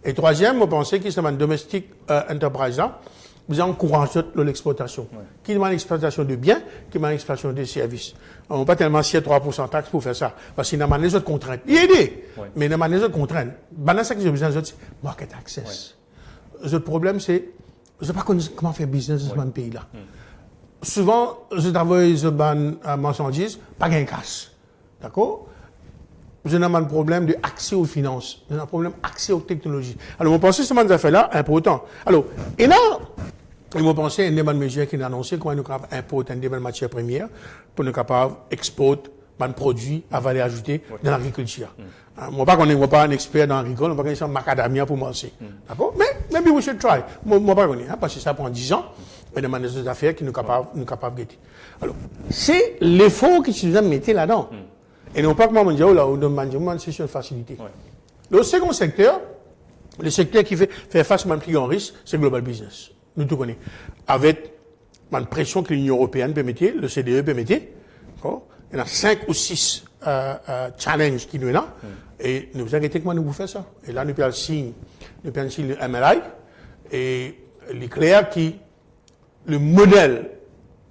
Et troisième, on pensait que c'est une domestique enterprise là. Vous encouragez l'exportation. Qui demande l'exportation de biens, qui demande l'exportation de services. On ne va pas tellement scier 3% de taxes pour faire ça. Parce qu'il y a les autres contraintes. Il y a aidé. Mais il y a les autres contraintes. Maintenant, ce que j'ai besoin, c'est market access. Le problème, c'est, je ne sais pas comment faire business dans ce pays-là. Souvent, je t'envoie les marchandises, pas gain casse. D'accord? Je n'ai pas de problème d'accès aux finances. Je n'ai pas de problème d'accès aux technologies. Alors, on pense que ces affaires-là important. Alors, et là, ils m'ont pensé à une bonne mesure qui est annoncée, comment nous capables d'importer des matières premières pour nous capables d'exporter des produits à valeur ajoutée dans l'agriculture. Moi, pas qu'on n'est pas un expert dans l'agricole, on pas qu'on est un macadamia pour manger. D'accord? Mais, maybe we should try. Moi, pas qu'on est, parce que ça prend 10 ans. Et de manière des affaires qui nous capables de guetter. Alors, c'est l'effort que tu nous as mis là-dedans. Et non pas que moi, je dis, oh là, c'est une facilité. Le second secteur, le secteur qui fait face à un plus grand risque, c'est Global Business. Nous tout connaissons. Avec une pression que l'Union européenne permettait, le CDE permettait, il y a 5 ou 6 challenges qui nous sont là. Et nous vous inquiétez comment nous vous faire ça. Et là, nous avons le signe le MLI, et l'éclair qui le modèle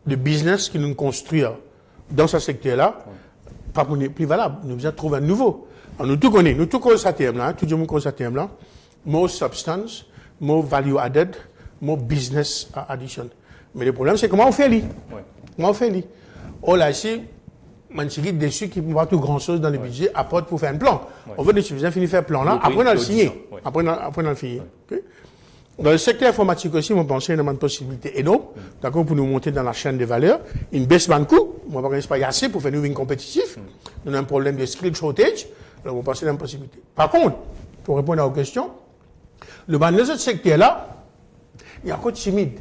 de business que nous construisons dans ce secteur-là, pas plus valable. Nous devons trouver un nouveau. Alors, nous tout connaissons, nous tout connaissons ce terme-là, tout le monde connaît ce terme-là. More substance, more value added, more business addition. Mais le problème, c'est comment on fait lui. Comment on fait lui. Oh là, ici, je suis déçu qu'il n'y a pas tout grand-chose dans le budget, apporte pour faire un plan. On veut finir de faire un plan-là, après on a le signé. Après on a le finir. Dans le secteur informatique aussi, on pensait qu'il y a une possibilité énorme, d'accord, pour nous monter dans la chaîne de valeur. Une baisse de coût, on va pas assez pour faire nous une compétitif. On a un problème de skill shortage, alors on pensait qu'il y a une possibilité. Par contre, pour répondre à vos questions, les autres secteurs-là, il est encore timide.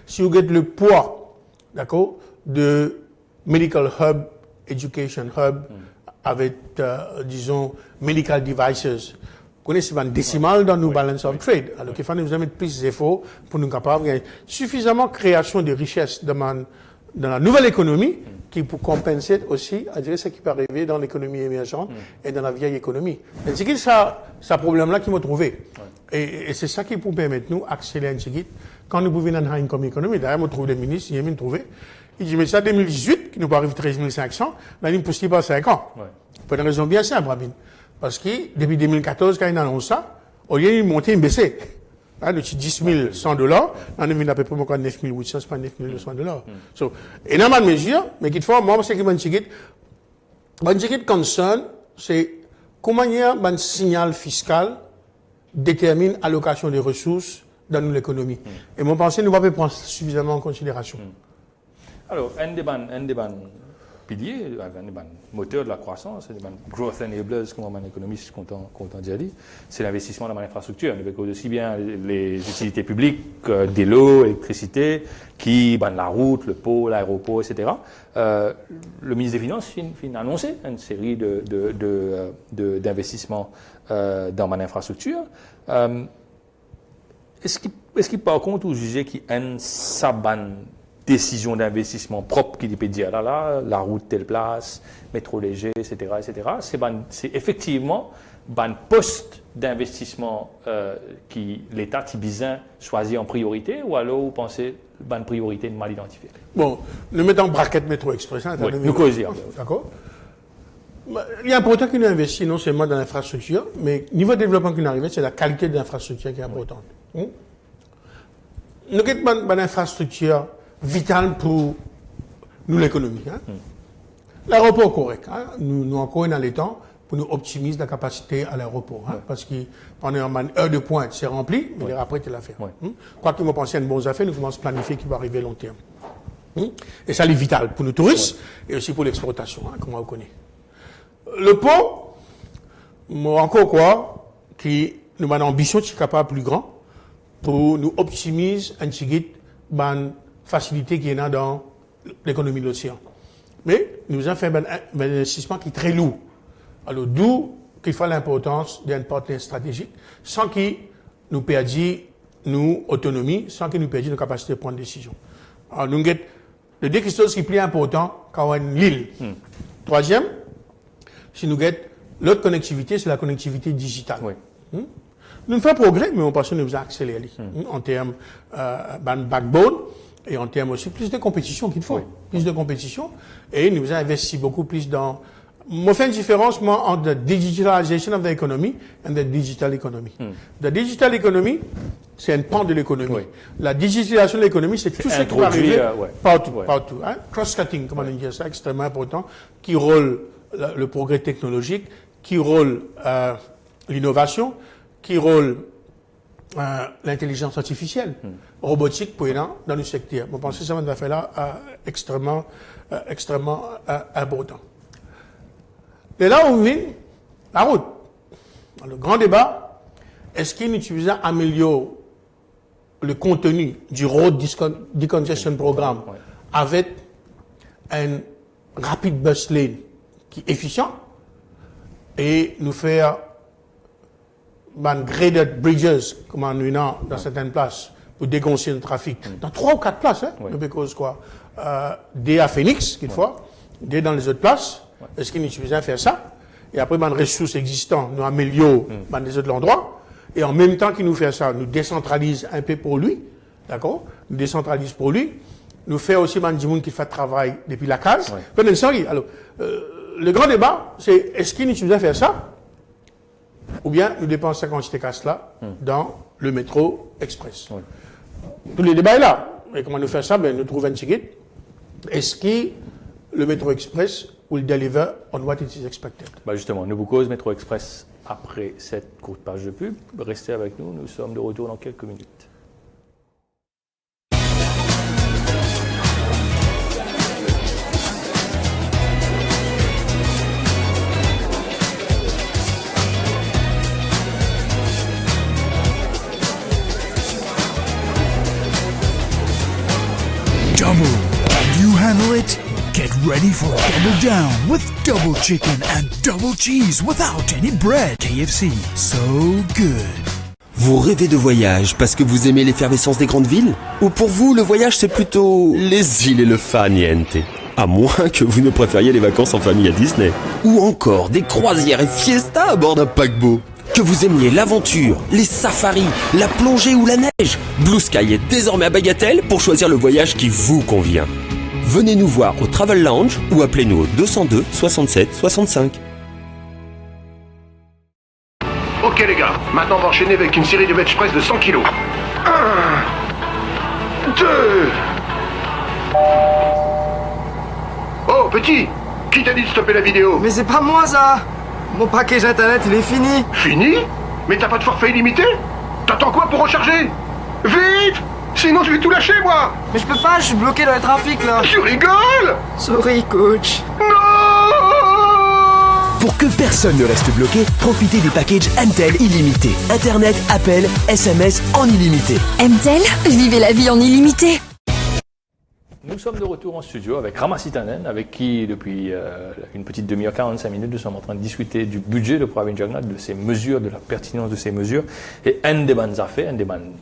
Si vous regardez le poids, d'accord, de medical hub, education hub, avec, disons, medical devices. Vous connaissez un décimal dans nos balance of trade. Alors qu'il faut nous mettre plus d'efforts pour nous capables de gagner suffisamment de création de richesses dans la nouvelle économie qui pour compenser aussi, à dire ce qui peut arriver dans l'économie émergente et dans la vieille économie. Et c'est ce problème-là qui m'a trouvé. Et c'est ça qui peut permettre nous accélérer un petit peu. Quand nous pouvons dans une comme économie, d'ailleurs, je trouve des ministres, il trouvé. Il dit, mais ça, 2018, qui nous arrive 13 500, là, il nous pousse pas 5 ans. Pour une raison bien simple, Rabin. Parce que, depuis 2014, quand il annonce ça, au lieu de monter, il baissait. Hein, de 10 100 $, on est à peu près encore 9 800, c'est pas 9 200 $. So, énormément de mesures, mais qu'il faut, moi, c'est que mon ticket concern, c'est comment il y a un signal fiscal détermine l'allocation des ressources dans l'économie. Et mon pensée, nous ne pouvons pas prendre suffisamment en considération. Alors, un des piliers, un des moteurs de la croissance, un des growth enablers, comme un économiste content d'y aller, c'est l'investissement dans l'infrastructure. Il y a aussi bien les utilités publiques, de l'eau, l'électricité, la route, le pont, l'aéroport, etc. Le ministre des Finances a annoncé une série d'investissements dans l'infrastructure. Est-ce qu'il par contre, vous jugez qu'il y a une sabane décision d'investissement propre qui peut dire la route telle place, métro léger, etc., c'est effectivement un poste d'investissement qui l'État Tibizin choisit en priorité, ou alors vous pensez une priorité mal identifiée? Bon, nous mettons en braquette métro express. Nous causons. D'accord. Il est important qu'il investit non seulement dans l'infrastructure, mais niveau de développement qui nous arrive, c'est la qualité de l'infrastructure qui est importante. Nous avons une infrastructure vitale pour nous l'économie. L'aéroport correct. Nous encore dans les temps pour nous optimiser la capacité à l'aéroport. Parce que pendant une heure de pointe, c'est rempli, mais après, tu l'as fait. Quoi qu'il me pense à une bonne affaire, nous commençons à planifier qui va arriver long terme. Et ça, c'est vital pour nos touristes et aussi pour l'exportation, comme on connaît. Le pont, encore quoi, qui nous avons une ambition qui est capable plus grand pour nous optimiser un petit peu facilité qui est là dans l'économie de l'océan. Mais nous avons fait un investissement qui est très lourd. Alors, d'où qu'il faut l'importance d'un partenaire stratégique sans qu'il nous perde nos autonomie, sans qu'il nous perde nos capacités de prendre des décisions. Alors, nous avons le deux choses qui est plus important qu'à l'île. Troisième, si nous avons l'autre connectivité, c'est la connectivité digitale. Nous faisons progrès, mais on pense que nous avons accéléré en termes de backbone. Et en termes aussi plus de compétition qu'il faut. Plus de compétition. Et nous avons investi beaucoup plus dans... Moi, fait une différence, moi, entre the digitalization of the economy and the digital economy. The digital economy, c'est un pan de l'économie. La digitalisation de l'économie, c'est tout ce qui va arriver partout. Cross-cutting, comme on dit ça, extrêmement important, qui rôle le progrès technologique, qui rôle l'innovation, qui rôle l'intelligence artificielle, robotique, pour dans le secteur. Je pense que ça va faire là extrêmement important. Et là, on vient la route. Le grand débat, est-ce qu'il utilise améliorer le contenu du Road Decongestion Programme avec un rapid bus lane qui est efficient et nous faire graded bridges, comme on a dans certaines places, pour dégoncer le trafic. Dans 3 ou 4 places, parce quoi. Des à Phoenix, qu'il faut, des dans les autres places. Est-ce qu'il est suffisant de faire ça? Et après, les ressources existantes, nous améliorons les autres endroits. Et en même temps qu'il nous fait ça, nous décentralise un peu pour lui. D'accord? Nous décentralise pour lui. Nous fait aussi des gens qui fait travail depuis la case. Alors, le grand débat, c'est est-ce qu'il est suffisant de faire ça? Ou bien nous dépensons cette quantité de casse-là dans le métro express. Tous les débats sont là. Et comment nous faire ça? Nous trouvons un ticket. Est-ce que le métro express will deliver on what it is expected? Justement, nous vous cause métro express après cette courte page de pub. Restez avec nous, nous sommes de retour dans quelques minutes. Double. Can you handle it? Get ready for double down with double chicken and double cheese without any bread. KFC, so good. Vous rêvez de voyage parce que vous aimez l'effervescence des grandes villes? Ou pour vous, le voyage c'est plutôt les îles et le farniente? À moins que vous ne préfériez les vacances en famille à Disney. Ou encore des croisières et fiestas à bord d'un paquebot. Que vous aimiez l'aventure, les safaris, la plongée ou la neige, Blue Sky est désormais à Bagatelle pour choisir le voyage qui vous convient. Venez nous voir au Travel Lounge ou appelez-nous au 202 67 65. Ok les gars, maintenant on va enchaîner avec une série de veg press de 100 kilos. 1, 2... Oh petit, qui t'a dit de stopper la vidéo? Mais c'est pas moi ça! Mon package internet il est fini! Fini? Mais t'as pas de forfait illimité? T'attends quoi pour recharger? Vite! Sinon je vais tout lâcher moi! Mais je peux pas, je suis bloqué dans le trafic là! Tu rigoles? Sorry coach! Non! Pour que personne ne reste bloqué, profitez des packages Mtel illimités. Internet, appel, SMS en illimité. Mtel, vivez la vie en illimité. Nous sommes de retour en studio avec Ramasitanen, avec qui depuis une petite demi-heure, 45 minutes, nous sommes en train de discuter du budget de Pravin Jagannath, de ses mesures, de la pertinence de ses mesures. Et un des bonnes affaires, un des bonnes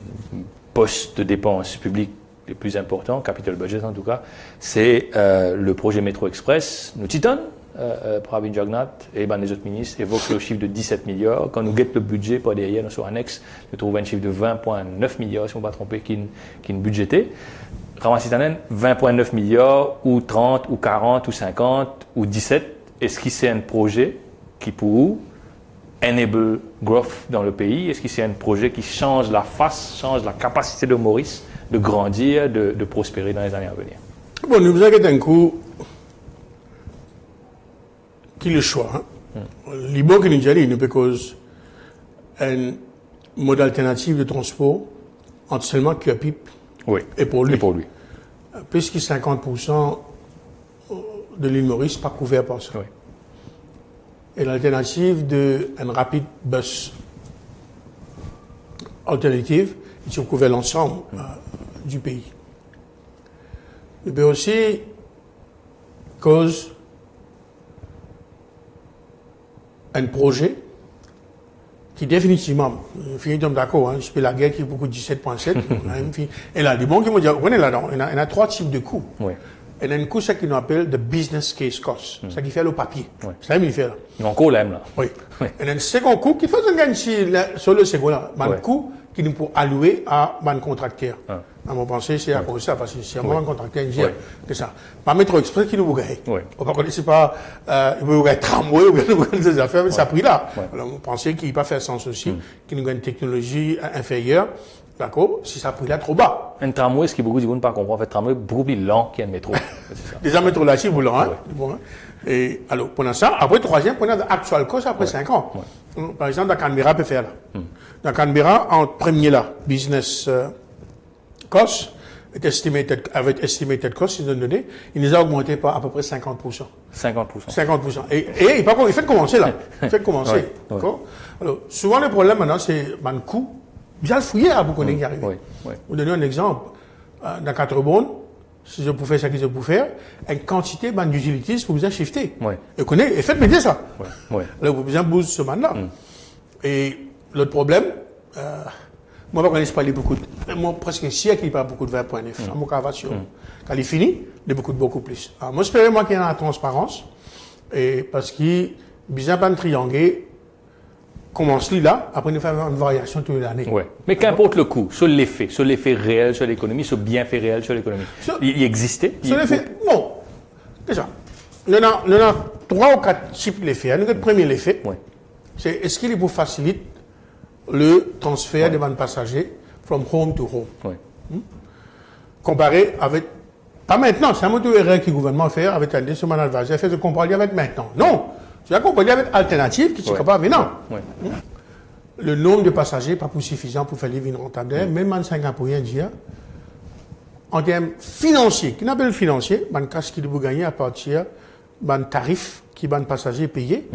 postes de dépenses publiques les plus importants, capital budget en tout cas, c'est le projet Métro Express. Nous titane, Pravin Jagannath et les autres ministres évoquent le chiffre de 17 milliards. Quand nous guettons le budget, par derrière, nous sur annexe, nous trouvons un chiffre de 20,9 milliards, si on ne va pas tromper, qui est budgété. Ramasitanen, 20,9 milliards, ou 30, ou 40, ou 50, ou 17. Est-ce que c'est un projet qui, pour vous, enable growth dans le pays? Est-ce que c'est un projet qui change la face, change la capacité de Maurice de grandir, de prospérer dans les années à venir? Bon, nous avons un coup qui le choix. L'IBO qui nous a dit, parce un mode alternatif de transport entre seulement Cuapipe Oui. et pour lui. Et pour lui. Puisque 50% de l'île Maurice pas couvert par ça. Oui. Et l'alternative d'un rapide bus alternative, ils ont couvert l'ensemble du pays. Mais aussi, cause un projet qui définitivement, fini d'accord, je fais la guerre qui est beaucoup 17,7, et là, les bons qui m'ont dit, on est là-dedans, il y a trois types de coûts. Oui. Il y a un coût, c'est qu'on appelle the business case cost, c'est ça qui fait le papier. Oui. C'est ça qu'il fait là. Donc, on l'aime là. Oui. Oui. Il y a un second coût qui fait un gain sur le second là, un Ouais. coût qui nous pour allouer à un contracteur. Ah. À mon pensée, c'est à cause de ça, parce que c'est un contracteur indien Ouais. que ça. Pas Métro Express qui nous gagne. Ouais. On va connaître, c'est pas, il veut gagner tramway ou bien nous gagne des affaires, mais ça a pris là. Ouais. Alors, on pensait qu'il n'y a pas fait sens aussi, qu'il nous gagne une technologie inférieure. D'accord? Si ça a pris là trop bas. Un tramway, ce qui beaucoup de gens ne pas comprendre, en fait, tramway est beaucoup plus lent qu'un métro. C'est ça. Déjà métro là, si vous l'avez, hein? Ouais. Bon, hein? Et, alors, pendant ça, après troisième, pendant l'actual cost après 5 ans. Par exemple, dans Canberra peut faire là. Dans Canberra, en premier là, business, cost, avec estimated cost, ils ont donné, il les a augmenté par à peu près 50%. 50%. 50%. Et par contre, il fait commencer là. Il fait commencer. Ouais, D'accord? Alors, souvent, le problème maintenant, c'est, le coût, bien le fouiller à beaucoup qui arrive. Oui, oui. Vous donner un exemple. Dans 4 bonnes, si je pouvais faire ce que je pouvais faire, une quantité d'utilities pour vous en shifter. Oui. Et faites métier ça. Oui, oui. Alors, vous besoin de boost ce man-là. Et l'autre problème, moi, je ne connais pas beaucoup moi, presque un siècle, il n'y a pas beaucoup de 20.9. À mon cas, quand il est fini, il y a beaucoup plus. Alors, moi, j'espère, moi, qu'il y a la transparence. Et parce qu'il besoin pas de triangle, commence là, après nous faisons une variation toute l'année. Ouais. Mais qu'importe le coût, sur l'effet réel sur l'économie, sur le bienfait réel sur l'économie. Il existait. Sur l'effet, bon, déjà, nous avons 3 ou 4 types d'effets. Le premier effet, Ouais. c'est est-ce qu'il vous facilite le transfert des passagers from home to home. Ouais. Comparé avec, pas maintenant, c'est un mot de erreur que le gouvernement fait avec un décision advisor, fait de comparer avec maintenant. Non, tu as comparé avec alternative qui est capable maintenant. Ouais. Le nombre de passagers n'est pas plus suffisant pour faire vivre une rentable. Même en Singapourien dit, en termes financiers, qui n'appelle financier, ben cash qui vous gagner à partir d'un tarif qui ben passager payé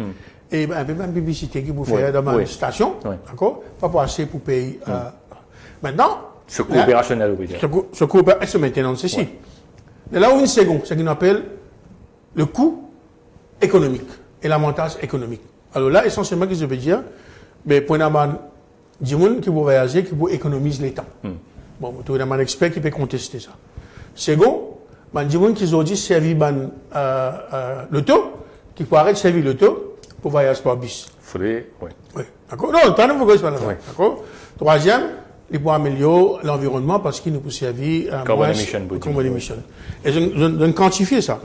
et ben même publicité qui vous fait dans une station, d'accord, pas pour assez pour payer. Maintenant, ce coût opérationnel, oui. ce coût se maintenance ici. Et là où une seconde, c'est ce qu'on appelle le coût économique et l'avantage économique. Alors là, essentiellement, qu'est-ce que je veux dire? Mais pour un gens qui vont voyager, qui vont économiser les temps. Bon, tu as un expert qui peut contester ça. Second, des gens qui ont dit servir l'auto, qui peut arrêter de servir l'auto pour voyager par bus. Faudrait, oui. Oui, d'accord? Non, t'en as pas besoin. Oui. D'accord? Troisième, il faut améliorer l'environnement parce qu'il nous peut servir à Carbon emission, carbon emission. Et je quantifier ça.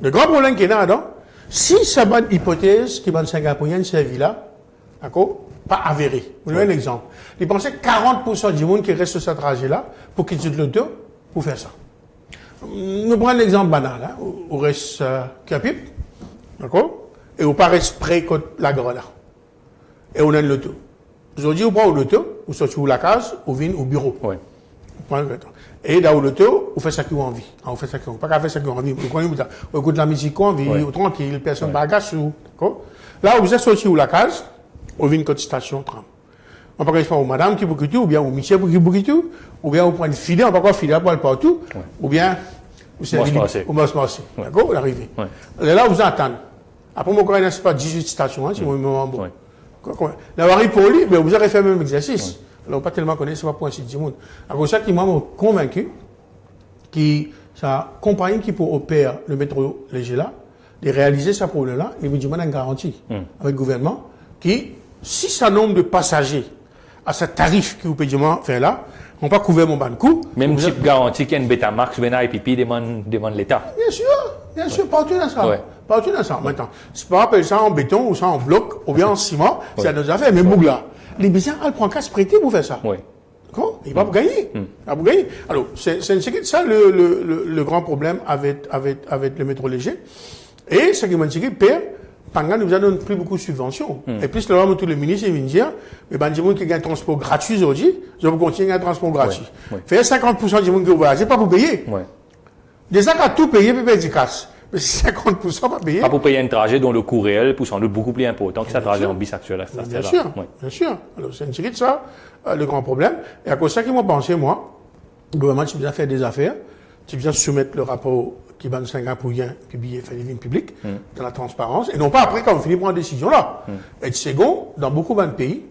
Le grand problème qu'il y a là-dedans, si ça va une hypothèse qui va Singapourien servir là, d'accord? Pas avéré. Vous avez un exemple. Ils pensaient que 40% du monde qui reste sur ce trajet-là pour quitter l'auto pour faire ça. Nous prenons l'exemple banal, hein, au reste Capip, d'accord? Et au pas reste près de la gare là. Et on a l'auto. Aujourd'hui, on prend l'auto, on sort la case, on vient au bureau. Oui. Et dans l'auto, on fait ça qu'on a envie. On fait ça qu'on a envie. Pas qu'à faire ça qu'on a envie. On écoute la musique qu'on a envie, Oui. tranquille, personne ne bagasse. D'accord? Là, vous êtes sorti de la case, on vient une station tram. On peut pas au madame qui boucle tout, ou bien au monsieur qui boucle tout, ou bien on prend une filet, on peut pas filer pour aller partout, ou bien On va se passer. on va se passer. Ouais. D'accord? On arrive. Ouais. Et là, vous attendez. Après, mon courant, c'est pas 18 stations, hein, c'est mon moment bon. Ouais. Là, on arrive pour lui, mais vous avez fait le même exercice. Alors, pas tellement connaître, c'est pas pour un site du monde. Alors, ça qui m'a convaincu, qui, sa compagnie qui pour opérer le métro léger là, de réaliser ce problème-là, il me demande une garantie avec le gouvernement, qui, si ça nombre de passagers à ce tarif que vous pouvez faire là, on pas couvert mon ban de coût. Même type garantie qu'il y a une Betamax, Bena et Pipi demande l'État. Bien sûr, partout dans ça. Ouais. Partout dans ça. Maintenant, c'est pas appeler ça en béton ou ça en bloc ou bien en ciment, c'est à nos affaires. Mais Bougla, les biens, elle prend qu'à se prêter pour faire ça. Oui. D'accord? Il va pour gagner. Il va pour gagner. Alors, c'est ça le grand problème avec le métro léger. Et ce qui m'a dit, père, pendant nous avons plus beaucoup de subventions. Et puis, le moment où tous les ministres viennent dire, mais ben, des gens qui gagnent un transport gratuit aujourd'hui, je vais continuer à gagner un transport gratuit. Faire 50% des gens qui voyagent, c'est pas pour payer. Ouais. Déjà qu'à tout payer, puis payer du cash. Mais 50% pas payer. Pas pour payer un trajet dont le coût réel est sans doute beaucoup plus important que ça trajet en bis actuel. Bien sûr, Ouais. bien sûr. Alors, c'est une série de ça, le grand problème. Et à cause de ça, qu'ils m'ont pensé, moi, le gouvernement, tu viens faire des affaires, tu viens soumettre le rapport qui va de Singapourien publié, fait des vignes publiques, dans la transparence, et non pas après quand on finit par une décision là. Et second, dans beaucoup de pays,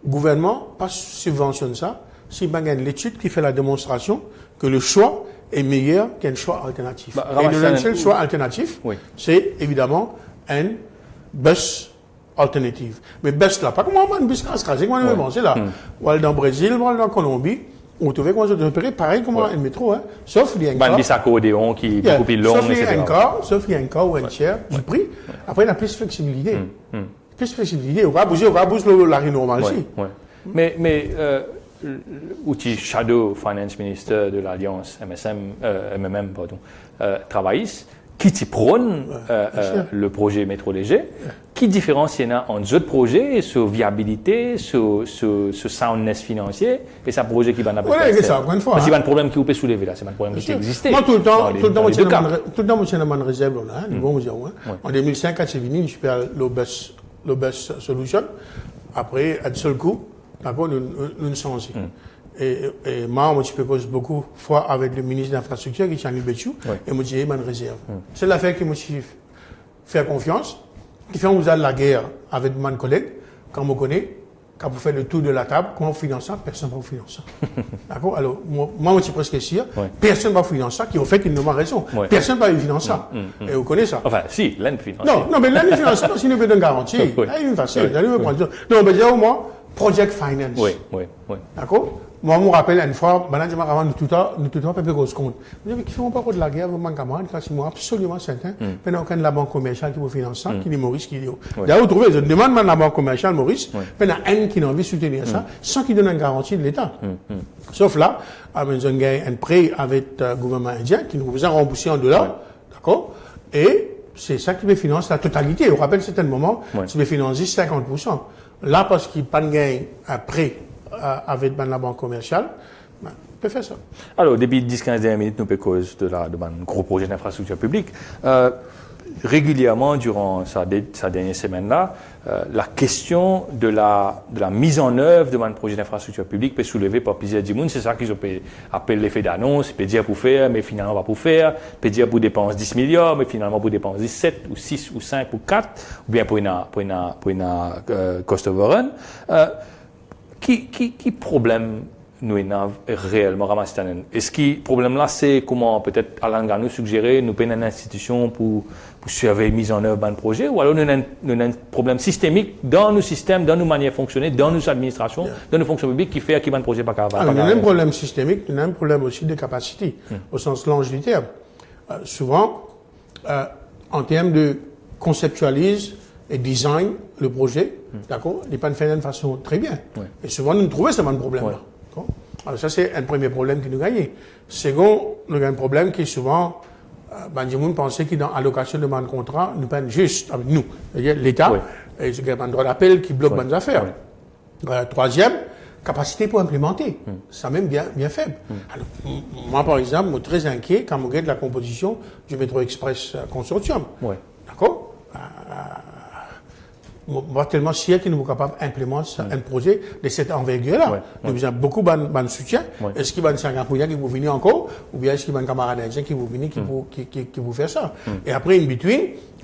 le gouvernement pas subventionne ça, s'il y a l'étude qui fait la démonstration que le choix est meilleur qu'un choix alternatif. Bah, et le seul choix alternatif, Oui. c'est évidemment un bus alternative. Mais bus là, pas comme moi, un bus cascade, comment on c'est là. On va dans le Brésil, on va dans la Colombie, on trouvait qu'on se repérer pareil comme un métro, hein. Sauf il y a un Un bis accordéon qui est beaucoup plus long, sauf il y a etc. sauf il y a un cas ou un tiers du prix. Après, il y a plus de flexibilité. Plus de flexibilité. On va bouger la rue normale aussi. Ouais. Mais l'outil Shadow Finance Minister de l'Alliance MMM, travailliste, qui t'y prône le projet métro léger, qui différencie entre autres projets sur viabilité, sur soundness financier, et c'est un projet qui va n'appelle Oui, c'est ça, encore une fois. Parce qu'il y a un problème qui vous peut soulever là, c'est un problème qui existait. Moi, tout le temps, dans les deux cas. moi, j'ai une réserve là, hein, bon, dire, hein. En 2005, quand c'est venu, je perds le best solution. Après, à un seul coup, d'accord, nous changé. Et moi, je peux cause beaucoup de fois avec le ministre de l'Infrastructure, qui est Changi Betchou, et me dit, il y a une réserve. C'est l'affaire qui me fait confiance, qui fait vous avez la guerre avec mon collègue, quand on me connaît, quand vous faites le tour de la table, quand on finance ça, personne ne va vous financer ça. D'accord? Alors, moi, je suis presque sûr, personne ne va vous financer ça, qui au fait, il n'a pas raison. Personne ne va vous financer ça. Et vous connaissez ça. Enfin, si, l'ANE finance. Non, mais l'ANE finance ça, parce qu'il nous veut une garantie. Là, il est facile. Non, mais déjà, au moins, Project Finance. Oui. D'accord? Moi, je me rappelle une fois, maintenant, avant nous tout le peu grosse compte. Je dis, qui font pas de la guerre, mon camarade, parce que moi, absolument certain, il n'y a aucun de la banque commerciale qui vous finance ça, qui est Maurice qui dit. D'ailleurs, vous trouvez, je demande à la banque commerciale, Maurice, il y a un qui a envie de soutenir ça, sans qu'il donne une garantie de l'État. Sauf là, avec un prêt avec le gouvernement indien, qui nous a remboursé en dollars, d'accord? Et c'est ça qui me finance la totalité. Je rappelle, à certains moments, tu me finances 50%. Là, parce qu'il n'y a pas de gain après, avec la banque commerciale, on peut faire ça. Alors, depuis 10-15 dernières minutes, nous peut cause de un gros projet d'infrastructure publique. régulièrement durant sa dernière semaine-là, la question de la mise en œuvre de un projet d'infrastructure publique peut soulever par plusieurs gens. C'est ça qu'ils appellent l'effet d'annonce, peut dire pour faire, mais finalement pas pour faire, peut dire pour dépenser 10 milliards, mais finalement pour dépenser 7 ou 6 ou 5 ou 4, ou bien pour une cost overrun. Qui problème nous avons réellement ramassé? Est-ce que le problème là, c'est comment peut-être Alain Ganou suggérer nous payer une institution pour surveiller la mise en œuvre d'un projet, ou alors nous avons un problème systémique dans nos systèmes, dans nos manières de fonctionner, dans nos administrations, dans nos fonctions publiques qui fait qu'il y a un projet pas capable. Nous avons un problème systémique, nous avons un problème aussi de capacité, au sens large du terme. Souvent, en termes de conceptualise et design le projet, d'accord, il n'est pas fait d'une façon très bien. Et souvent, nous trouvons ce problème-là. Alors ça, c'est un premier problème que nous gagnons. Second, nous avons un problème qui est souvent, Benjamin pensait que dans l'allocation de mon contrat, nous pas juste avec nous, c'est-à-dire l'État, et il y a un droit d'appel qui bloque nos affaires. Troisième, capacité pour implémenter. Ça même bien faible. Alors, moi, par exemple, je suis très inquiet quand je regarde la composition du Métro Express Consortium. D'accord? Moi, tellement sûr qu'ils ne sont pas capables d'implémenter un projet de cette envergure-là. Nous avons beaucoup de soutien. Est-ce qu'il y a un Singapourien qui vous venir encore, ou bien est-ce qu'il y a un camarade indien qui vous venir, qui vous fait ça? Et après, in between,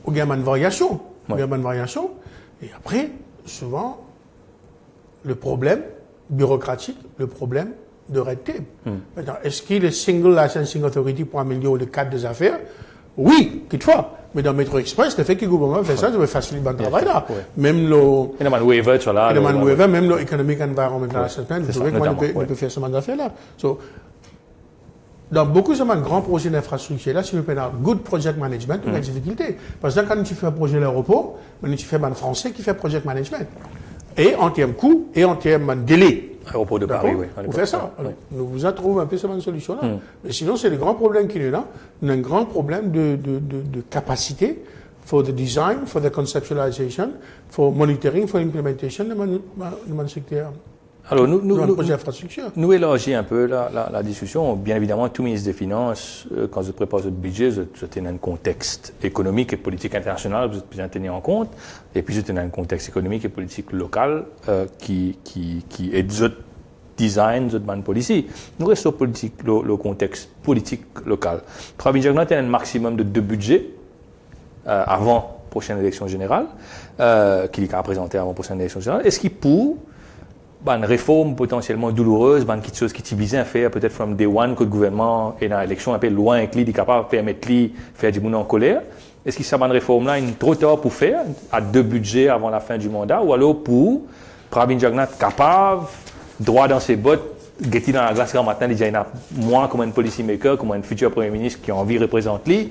il y a une variation. Et après, souvent, le problème bureaucratique, le problème de red tape. Maintenant, est-ce qu'il est single licensing authority pour améliorer le cadre des affaires? Oui, toutefois. Mais dans Métro Express, le fait que le gouvernement fait ça, ça va faciliter le travail là. Même le... Il y a un waiver sur là. Il y a un waiver, même le Economic Environmental Assessment, vous trouvez comment il peut faire ce affaire-là. So, dans beaucoup de grands projets d'infrastructure, là, si vous faites un good project management, il y a des difficultés. Parce que quand tu fais un projet de l'aéroport, tu fais un Français qui fait project management. Et en termes coût, et en termes de délai. Aéroport de Paris, oui. Vous faites ça. Nous vous a trouvé un peu cette solution-là. Mais sinon, c'est le grand problème qu'il y a là. On a un grand problème de capacité for the design, for the conceptualization, for monitoring, for implementation de mon secteur. Alors, nous élargissons un peu la discussion. Bien évidemment, tout ministre des Finances, quand je prépare ce budget, je tiens un contexte économique et politique international, vous êtes bien tenir en compte, et puis je tiens un contexte économique et politique local qui est de design, de man policy. Nous restons politique, le contexte politique local. Pravin Jagnnath a un maximum de 2 budgets avant la prochaine élection générale, qu'il a présenté avant la prochaine élection générale. Est-ce qu'il peut une réforme potentiellement douloureuse, quelque chose qui t'iblisait à faire peut-être from day one que le gouvernement est dans l'élection un peu loin et qu'il est capable de permettre de faire du monde en colère? Est-ce que cette réforme-là est trop tard pour faire, à 2 budgets avant la fin du mandat, ou alors pour Pravin Jagnnath capable, droit dans ses bottes, guetter dans la glace grand matin, il y a moi comme un policy maker, comme un futur premier ministre qui a envie de représenter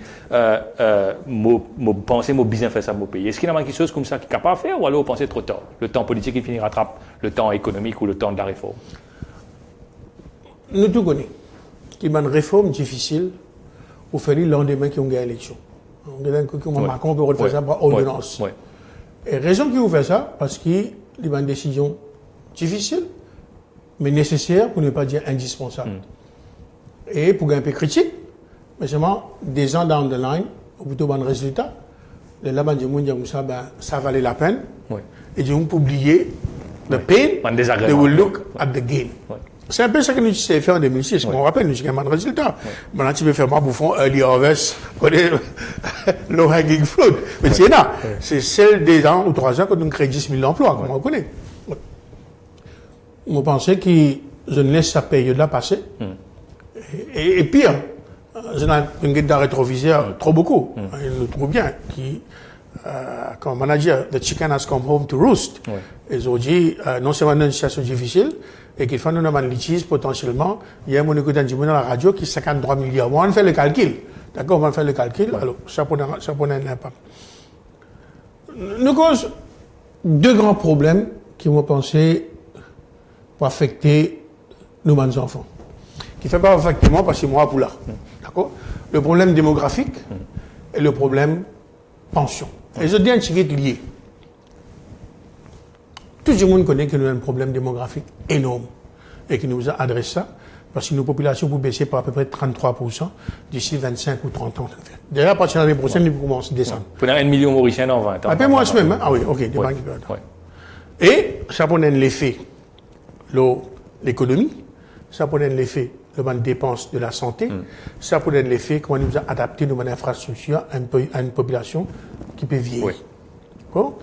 penser mon business faire ça mon pays. Est-ce qu'il y a quelque chose comme ça qui est capable de faire, ou alors vous pensez trop tard? Le temps politique il finit rattrape le temps économique ou le temps de la réforme? Nous tout connaissons qu'il y a une réforme difficile pour faire le lendemain qu'ils ont gagné l'élection. Macron peut refaire ça par ordonnance. Et raison qu'il fait ça, parce qu'il y a une décision difficile, mais nécessaire pour ne pas dire indispensable. Et pour gagner un peu critique, mais seulement des ans down the line, ou plutôt bon résultat, les là, ça valait la peine. Et ils ont oublié the pain, they will look at the gain. C'est un peu ça que nous avons fait en 2006. On rappelle, nous avons un résultat. Maintenant, tu peux faire ma bouffon early harvest, low hanging fruit. Mais c'est là. C'est celle des ans ou 3 ans que nous créons 10 000 emplois, comme on connaît. Moi, je pensais que je ne laisse cette période-là passer. Et pire, je n'ai une guide d'un rétroviseur trop beaucoup. Il le trouve bien. Comme manager, the chicken has come home to roost. Ils ont dit, non seulement une situation difficile, et qu'il faut nous avoir un litige potentiellement. Il y a un écoute dans la radio qui 53 milliards. On va faire le calcul. D'accord, on va faire le calcul. Alors, ça peut un impact. Nous causons 2 grands problèmes qui vont penser pour affecter nos enfants. Qui ne fait pas affecter moi parce que moi pour là. D'accord? Le problème démographique et le problème pension. Et je dis un petit lié. Tout le monde connaît que nous avons un problème démographique énorme et qui nous a adressé ça. parce que nos populations vont baisser par à peu près 33% d'ici 25 ou 30 ans. D'ailleurs, à partir de l'année prochaine, ils vont commencer à descendre. Pour 1 million Mauriciens dans 20 ans. À peu moins même, hein? Ah oui, ok, des banques qui peuvent. Ouais. Et ça prenait l'effet l'économie, ça prenait l'effet de dépenses de la santé, ça prenait l'effet comment nous adapter nos infrastructures à une population qui peut vieillir. Oui. Bon.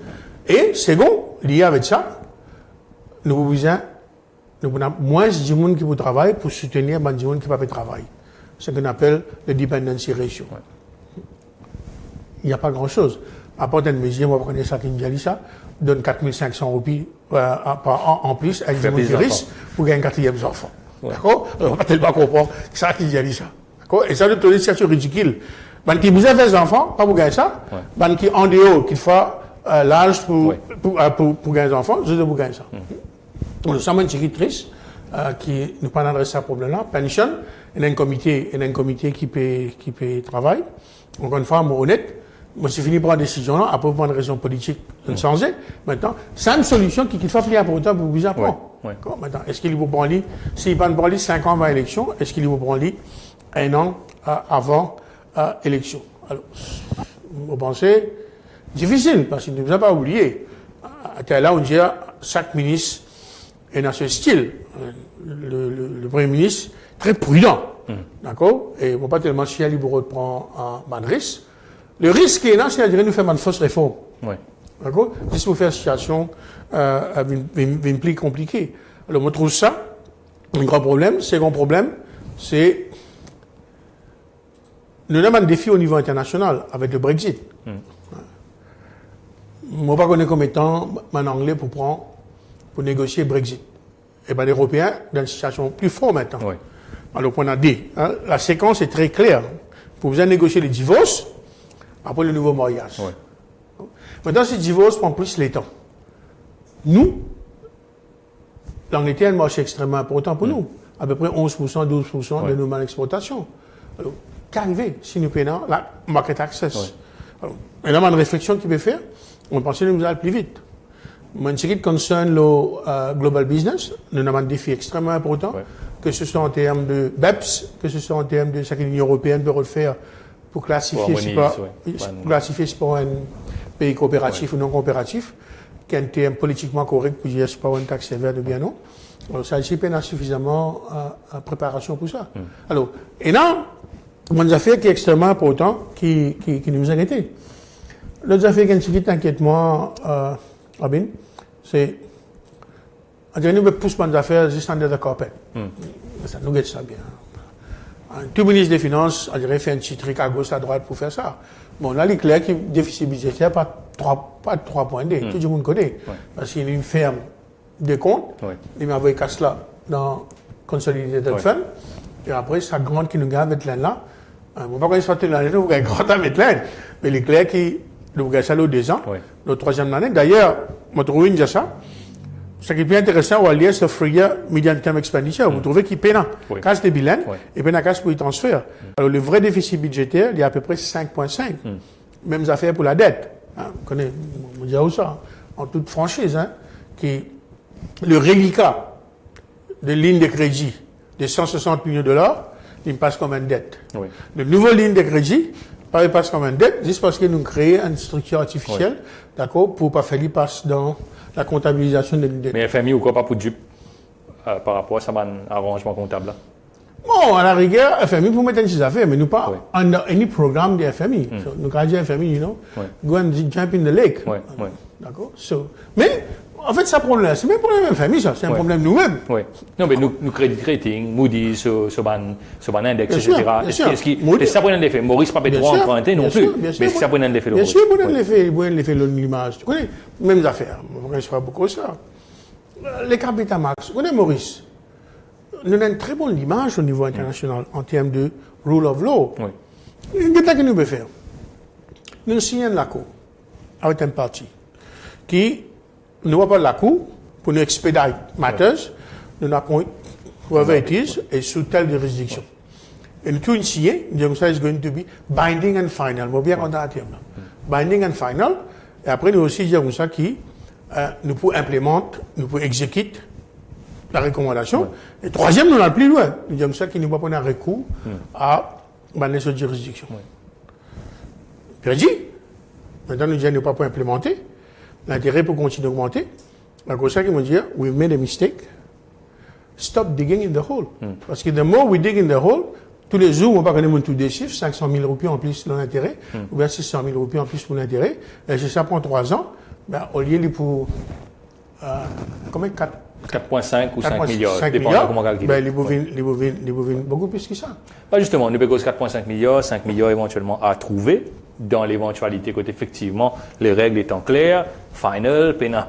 Et second, lié avec ça, nous avons moins de monde qui peut travailler pour soutenir les gens qui ne peuvent pas travailler. C'est ce qu'on appelle le dependency ratio. Ouais. Il n'y a pas grand-chose. À part d'une mesure, moi, je connais ça qui me dit ça, donne 4500 roupies par an en plus à une gens qui risquent pour gagner un quatrième enfant. Ouais. D'accord? On ne va pas tellement comprendre que ça qui dit ça. D'accord? Et ça, c'est une situation ridicule. Les qui vous avez des enfants, pas pour gagner ça. Les qui en dehors, qui font l'âge pour gagner des enfants, je dois vous gagner ça. Nous sommes une série triste qui nous parle de ce problème-là. Pension, il y a un comité qui peut travailler. Encore une fois, moi honnête, moi c'est fini pour la décision là, après pour une raison politique de changer. Maintenant, c'est une solution qui fait plus important pour vous apprendre. Ouais. Maintenant, est-ce qu'il vous prend s'il va prendre 5 ans avant l'élection, est-ce qu'il vous prend 1 an avant l'élection? Alors, vous pensez, difficile, parce qu'il ne vous a pas oublié. Là, on dit, chaque ministre est dans ce style. Le Premier ministre, très prudent. D'accord? Et il ne va pas tellement chier à libérer de prendre un risque. Le risque qui est là, c'est à dire nous faire une fausse réforme. Ouais. D'accord? Juste pour faire une situation plus compliquée. Alors, moi, je trouve ça un grand problème. Second problème, c'est nous avons un défi au niveau international avec le Brexit. Moi, je ne connais combien de temps en anglais pour négocier le Brexit. Et bien, les Européens, dans une situation plus forte maintenant. Ouais. Alors, on a dit, la séquence est très claire. Pour vous négocier le divorce, après le nouveau mariage. Ouais. Maintenant, ce divorce prend plus les temps. Nous, l'Angleterre est un marché extrêmement important pour nous. À peu près 11%, 12% de nos exportations. Alors, qu'arriver si nous payons la market access? Ouais. Alors, maintenant, une réflexion qu'il peut faire, on pense que nous allons plus vite. En ce qui concerne le global business, nous avons un défi extrêmement important, que ce soit en termes de BEPS, que ce soit en termes de ce que l'Union européenne peut refaire pour classifier si pas un pays coopératif ou non coopératif, qui est un terme politiquement correct pour dire si pas une taxe sévère de bien non. Alors, ça ici peine suffisamment à préparation pour ça. Alors, et là, une affaire qui est extrêmement importante, qui nous a été. L'autre affaire qui est un petit inquiètement, Robin, c'est, on dirait nous pousse une affaire juste en the carpet. Ça nous guette ça bien. Tout ministre des Finances, on dirait, fait un petit truc à gauche, à droite pour faire ça. Bon, là, il est clair que le déficit budgétaire, pas de 3,2, tout le monde connaît. Parce qu'il y a une ferme de comptes, il m'a envoyé cela dans Consolidated Fund, et après, ça grande qui nous gagne avec là. On ne va pas sortir l'année, nous gagne grand avec l'aide. Mais il est clair qu'il nous gagne ça l'autre 2 ans, notre 3e année. D'ailleurs, moi, je trouve une ça. Ce qui est plus intéressant, on va lire ce free medium term expenditure. Vous trouvez qu'il paye casse des bilans et paye casse pour les transferts. Alors, le vrai déficit budgétaire, il y a à peu près 5,5. Mêmes affaires pour la dette. Vous connaissez, on dit ça, en toute franchise, qui le reliquat de ligne de crédit de 160 millions de dollars, il passe comme une dette. Le nouveau ligne de crédit, il passe comme une dette, juste parce que nous créons une structure artificielle, d'accord, pour pas faire qu'il passe dans la comptabilisation de l'idée. Mais FMI ou quoi, pas pour du par rapport à ça, un arrangement comptable là? Bon, à la rigueur, FMI pour mettre une affaires, mais nous pas under any programme de FMI. So, nous quand dit FMI, you know, go and jump in the lake. D'accord? So, mais, en fait, ça problème, c'est même problème FMI, ça, c'est un problème nous-mêmes. Non, mais nous credit rating, Moody's, sur un index, etc. Est-ce que ça prend un effet? Maurice pas droit emprunté non plus. Mais est-ce que ça prend un effet? Bien sûr, l'effet de l'image. Tu connais, mêmes affaires. Je ne sais pas beaucoup ça. Les capital max. Tu connais Maurice? Nous avons une très bonne image au niveau international en termes de rule of law. Qu'est-ce que nous pouvons faire? Nous signons l'accord avec un parti qui ne va pas la cour pour nous expedite matters, nous n'avons whoever it is, et sous telle jurisdiction. Et nous tout signé, nous disons ça is going to be binding and final. Moi, bien qu'on a un terme là. Binding and final. Et après, nous aussi disons ça qui nous pouvons implémenter, nous pouvons exécuter la recommandation. Et troisième, nous allons plus loin. Nous disons ça qu'il ne va pas prendre un recours à cette juridiction. Puis dit, maintenant nous disons qu'il ne va pas implémenter. L'intérêt pour continuer d'augmenter. C'est comme ça qu'ils vont dire, we've made a mistake. Stop digging in the hole. Parce que the more we dig in the hole, tous les jours, on va pas connaître tous des chiffres, 500 000 roupies en plus pour l'intérêt, ou bien 600 000 roupies en plus pour l'intérêt. Et si ça prend 3 ans, ben, au lieu de pour, combien 4,5 ou 5 milliards, 5 dépendant milliards, de comment calculer. ben, les bovines, beaucoup plus que ça. Bah justement, nous payons 4,5 milliards, 5 milliards éventuellement à trouver, dans l'éventualité qu'effectivement, les règles étant claires, final, pena,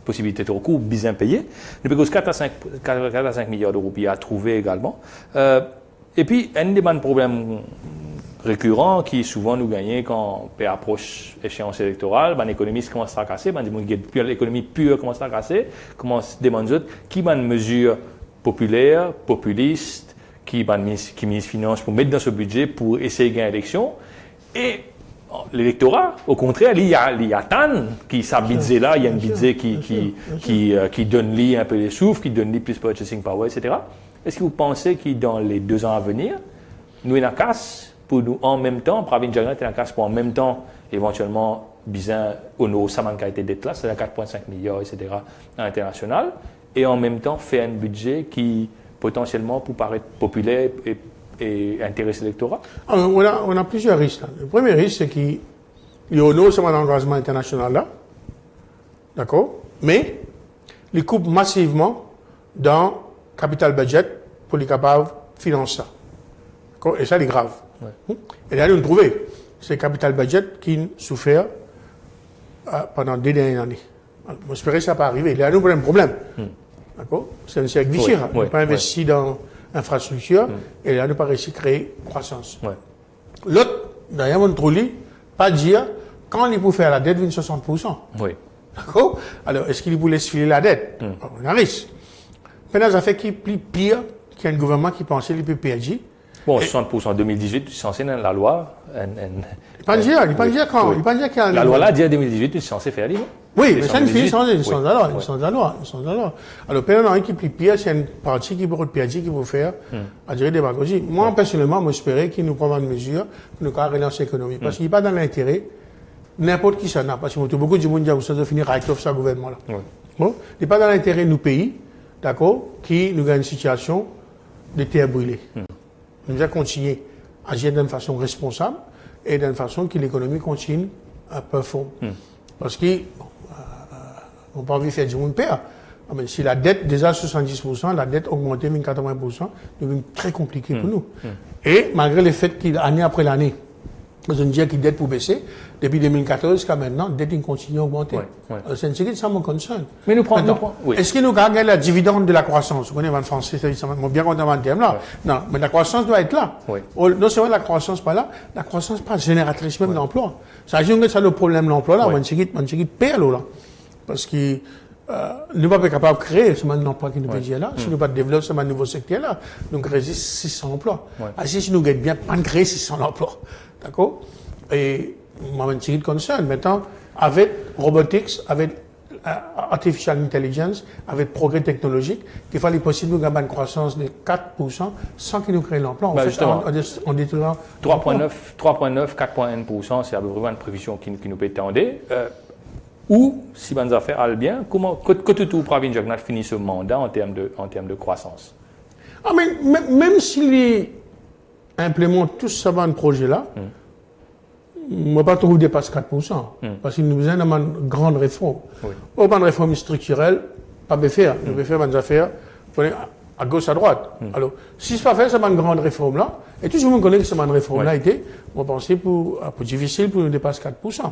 possibilité de recours, bien payé. Nous payons 4 à 5 milliards de roupies à trouver également. Et puis, un des problèmes récurrents qui souvent nous gagnent quand on approche échéance électorale, l'économie commence à casser, l'économie pure commence à casser, commence à demander qui une mesure populaire, populiste, qui ministre finance pour mettre dans ce budget pour essayer de gagner l'élection. Et l'électorat, au contraire, il y a TAN qui s'habite là, il y a une budget qui donne lui un peu les souffles, qui donne lui plus purchasing power, etc. Est-ce que vous pensez que dans les 2 ans à venir, nous avons une casse pour nous en même temps, Pravin Jagannath est en casse pour en même temps, éventuellement, bien, honorer sa qualité d'être là, c'est-à-dire 4,5 milliards, etc., à l'international, et en même temps faire un budget qui, potentiellement, pour paraître populaire et intéresser l'électorat? On a plusieurs risques. Là. Le premier risque, c'est qu'il honore son engagement international là, d'accord, mais il coupe massivement dans capital budget pour les capables de financer ça. D'accord? Et ça, c'est grave. Ouais. Et là, nous trouver c'est capital budget qui souffert pendant 2 dernières années. J'espère que ça va pas arriver. Là, nous avons un problème. D'accord? C'est un cercle vicieux. On n'a pas investi dans l'infrastructure et là, nous n'avons pas réussi à créer croissance. Ouais. L'autre, d'ailleurs, on trouve pas dire quand il peut faire la dette de 60%. Oui. D'accord? Alors, est-ce qu'il peut laisser filer la dette? On a un risque. Maintenant, ça fait qu'il est plus pire qu'il y a un gouvernement qui pensait qu'il peut perdre. Bon, 60% en 2018, c'est censé dans la loi. Il pas dire quand. Il pas dire qu'il y a la loi là dit en 2018, c'est censé faire libre. Oui, mais ça ne fait changer, ils sont dans la loi. Alors, pendant un qui est plus pire, c'est une partie qui peut perdre, qui peut faire, à dire démagogie. Moi, personnellement, j'espérais qu'il nous prenne une mesure pour nous relancer l'économie. Parce qu'il n'est pas dans l'intérêt, n'importe qui ça n'a. Parce que beaucoup de monde dit, vous savez, finir write-off ce gouvernement-là. Bon, il n'est pas dans l'intérêt de nos pays, d'accord, qui nous gagne une situation de terre brûlée. Nous devons continuer à agir d'une façon responsable et d'une façon que l'économie continue à performer. Parce que, on n'a pas envie de faire du monde père. Mais si la dette, déjà 70%, la dette augmentée de 80%, devient très compliqué pour nous. Et malgré le fait qu'année après l'année, on dit qu'il dette pour baisser, depuis 2014 jusqu'à maintenant, la dette continue à augmenter. C'est une série de ça, mon concern. Mais nous prenons. Est-ce que nous gagnons la dividende de la croissance? Vous connaissez en français, c'est bien content en terme là. Non, mais la croissance doit être là. Non seulement la croissance pas là, la croissance pas génératrice même d'emploi. Ça veut dire que ça le problème de l'emploi là, on s'est perd là. Parce que nous ne sommes pas capables de créer ce emploi qui nous peut dire là, si nous ne pas développer ce nouveau secteur là, donc résiste 600 emplois. Si nous gagnons bien, pas de créer 600 emplois. D'accord? Et moi, je suis concerne. Maintenant, avec robotics, avec artificial intelligence, avec progrès technologique, il fallait possible de gagner une croissance de 4% sans qu'il nous crée l'emploi. En fait, on détruira 3,9, 4,1%, c'est à peu près une prévision qui nous peut attendre. Ou, si bonnes affaires allent bien, que tout Pravin Jagannath finit ce mandat en termes de croissance? Ah, mais même s'il implémente tout ce projet-là, on ne va pas trop dépasser 4%. Parce qu'il nous besoin d'une grande réforme. Ou pas une réforme structurelle, pas de faire. Nous devons faire des affaires à gauche, à droite. Alors, si ce n'est pas fait, c'est une grande réforme-là. Et tout le monde connaît que cette réforme-là était, on va penser pour difficile pour nous dépasser 4%.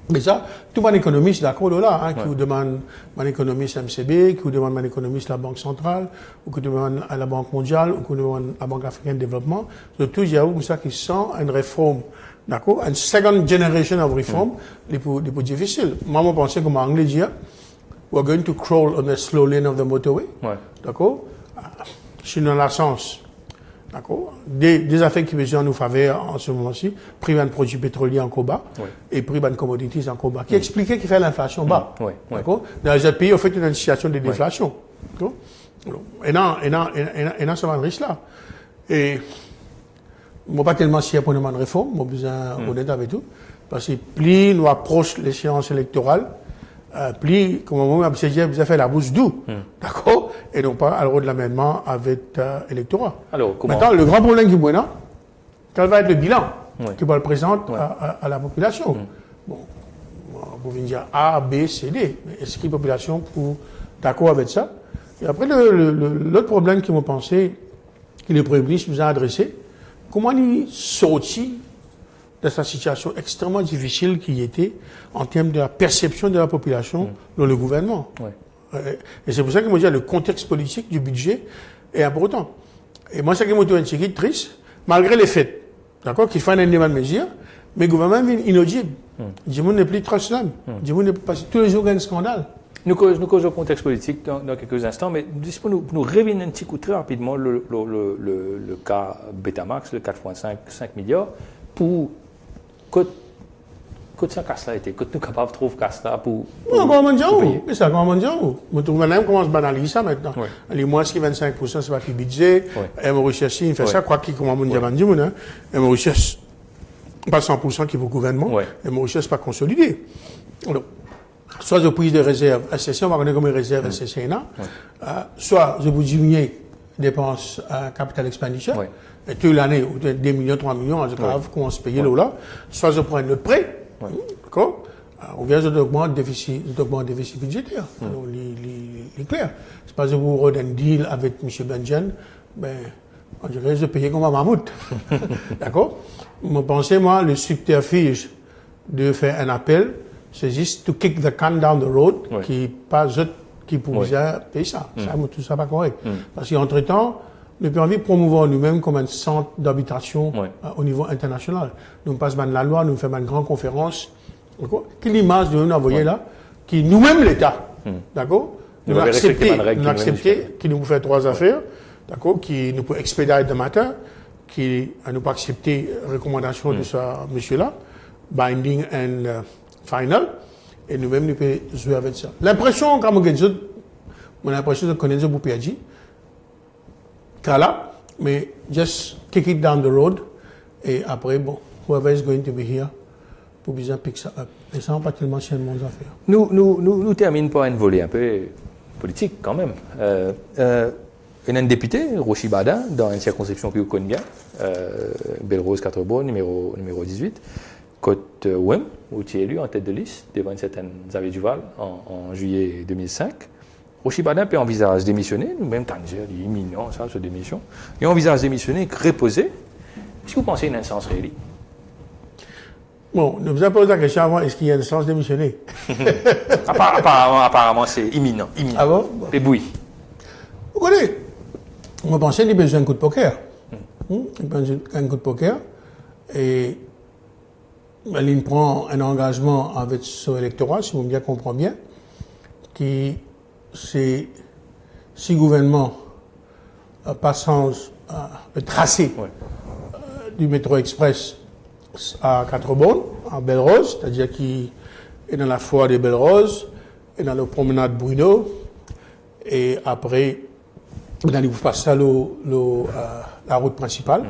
Mais ça, tout mon économiste d'accord là, qui vous demande mon économiste MCB, qui vous demande mon économiste la Banque centrale, ou qui demande à la Banque mondiale, ou qui demande à la Banque africaine de développement, de tout, il y a où ça qui sent une réforme, d'accord, une second generation of reform, les plus difficiles. Moi, je pense comme en anglais dire, we're going to crawl on the slow lane of the motorway, d'accord, c'est dans la sens. D'accord. Des affaires qui besoin nous faveur en ce moment-ci, prix d'un produit pétrolier en bas et prix d'un commodities en bas, qui expliquait qu'il fait l'inflation bas. D'accord. Dans les autres pays, on fait une situation de déflation. Et dans ce risque-là. Et, moi, pas tellement si pour une réforme, moi, besoin honnête avec tout. Parce que plus nous approchons l'échéance électorale, plus, comme on a fait la bouche doux. D'accord? Et non pas à l'heure de l'amendement avec l'électorat. Alors, comment? Maintenant, le grand problème qui est maintenant, quel va être le bilan qui va le présenter à la population? Bon, vous venez dire A, B, C, D. Mais est-ce que la population pour d'accord avec ça? Et après, l'autre problème qui m'a pensé, que le Premier ministre nous a adressé, comment il sortit de cette situation extrêmement difficile qui était en termes de la perception de la population dans le gouvernement. Et c'est pour ça que moi, je dis, le contexte politique du budget est important. Et moi, ça qui m'a trouvé triste, malgré les faits, d'accord, qu'il faut un élément de mesure, mais le gouvernement est inaudible. Le monde n'est plus transnational. Le monde n'est plus passé. Tous les jours, il y a un scandale. Nous causons le contexte politique dans quelques instants, mais pour nous revenir un petit coup très rapidement le cas Betamax, le 4,5 milliards, pour que ça casse là été, que nous capables de trouver casse là pour payer. Mais ça, comment dire? Nous commence à banaliser ça maintenant. Les moins qui 25%, c'est pas le budget. Mauritius, il fait ça, quoi qu'il commence à dire, Mauritius, pas 100% qui est pour le gouvernement, et Mauritius pas consolidé. Alors, soit je prise de réserve SCC, on va connaître comme réserve SCCNA, soit je vous diminue dépenses capital expenditure, et toute l'année, 2 millions, 3 millions, en général, comment se payer là, soit je prends notre prêt, d'accord, ou bien je augmente le déficit budgétaire. Alors, il clair. C'est pas que vous redonnez un deal avec M. Benjen, ben, on dirait que je paye comme un mammouth. D'accord? Je pensais, moi, le subterfuge de faire un appel, c'est juste to kick the can down the road, qui pas qui pouvait payer ça. Tout ça pas correct. Parce qu'entre-temps, nous avons envie de promouvoir nous-mêmes comme un centre d'habitation au niveau international. Nous passons la loi, nous faisons une grande conférence. Quelle image de nous envoyer là, qui nous-mêmes l'État, d'accord, nous accepter, qui nous fait 3 affaires, d'accord, qui nous peut expédier de matin, qui nous peut accepter recommandation de ce monsieur-là, binding and final, et nous-mêmes nous pouvons jouer avec ça. L'impression, quand mon impression de connaître pour PAG, là, mais just kick it down the road, et après, bon, whoever is going to be here, pour bien pick ça up. Et ça, on pas tellement chez mon affaire. Nous terminons par un volet un peu politique quand même. Il y a un député, Rochi Badin, dans une circonscription que vous connaissez bien, Belle-Rose 4-Bourg, numéro 18, Côte Ouem, où tu es élu en tête de liste devant une certaine Xavier Duval en juillet 2005. Rochi Badin peut envisager de démissionner, nous-mêmes, Tanger, il est imminent, ça, ce démission. Et on envisage de démissionner, reposer. Est-ce que vous pensez à une instance réélie? Bon, nous vous avons posé la question avant, est-ce qu'il y a une instance démissionner? Apparemment, c'est imminent. Ah bon? Les bouilles. Vous connaissez? On pensait qu'il y a besoin d'un coup de poker. Il y a besoin d'un coup de poker. Et il prend un engagement avec son électorat, si vous me comprenez bien, qui c'est si le gouvernement passant le tracé du métro express à 4-Bornes, à Belle-Rose, c'est-à-dire qu'il est dans la foire des Belle-Rose, et dans la promenade Bruno, et après, vous allez vous passer la route principale.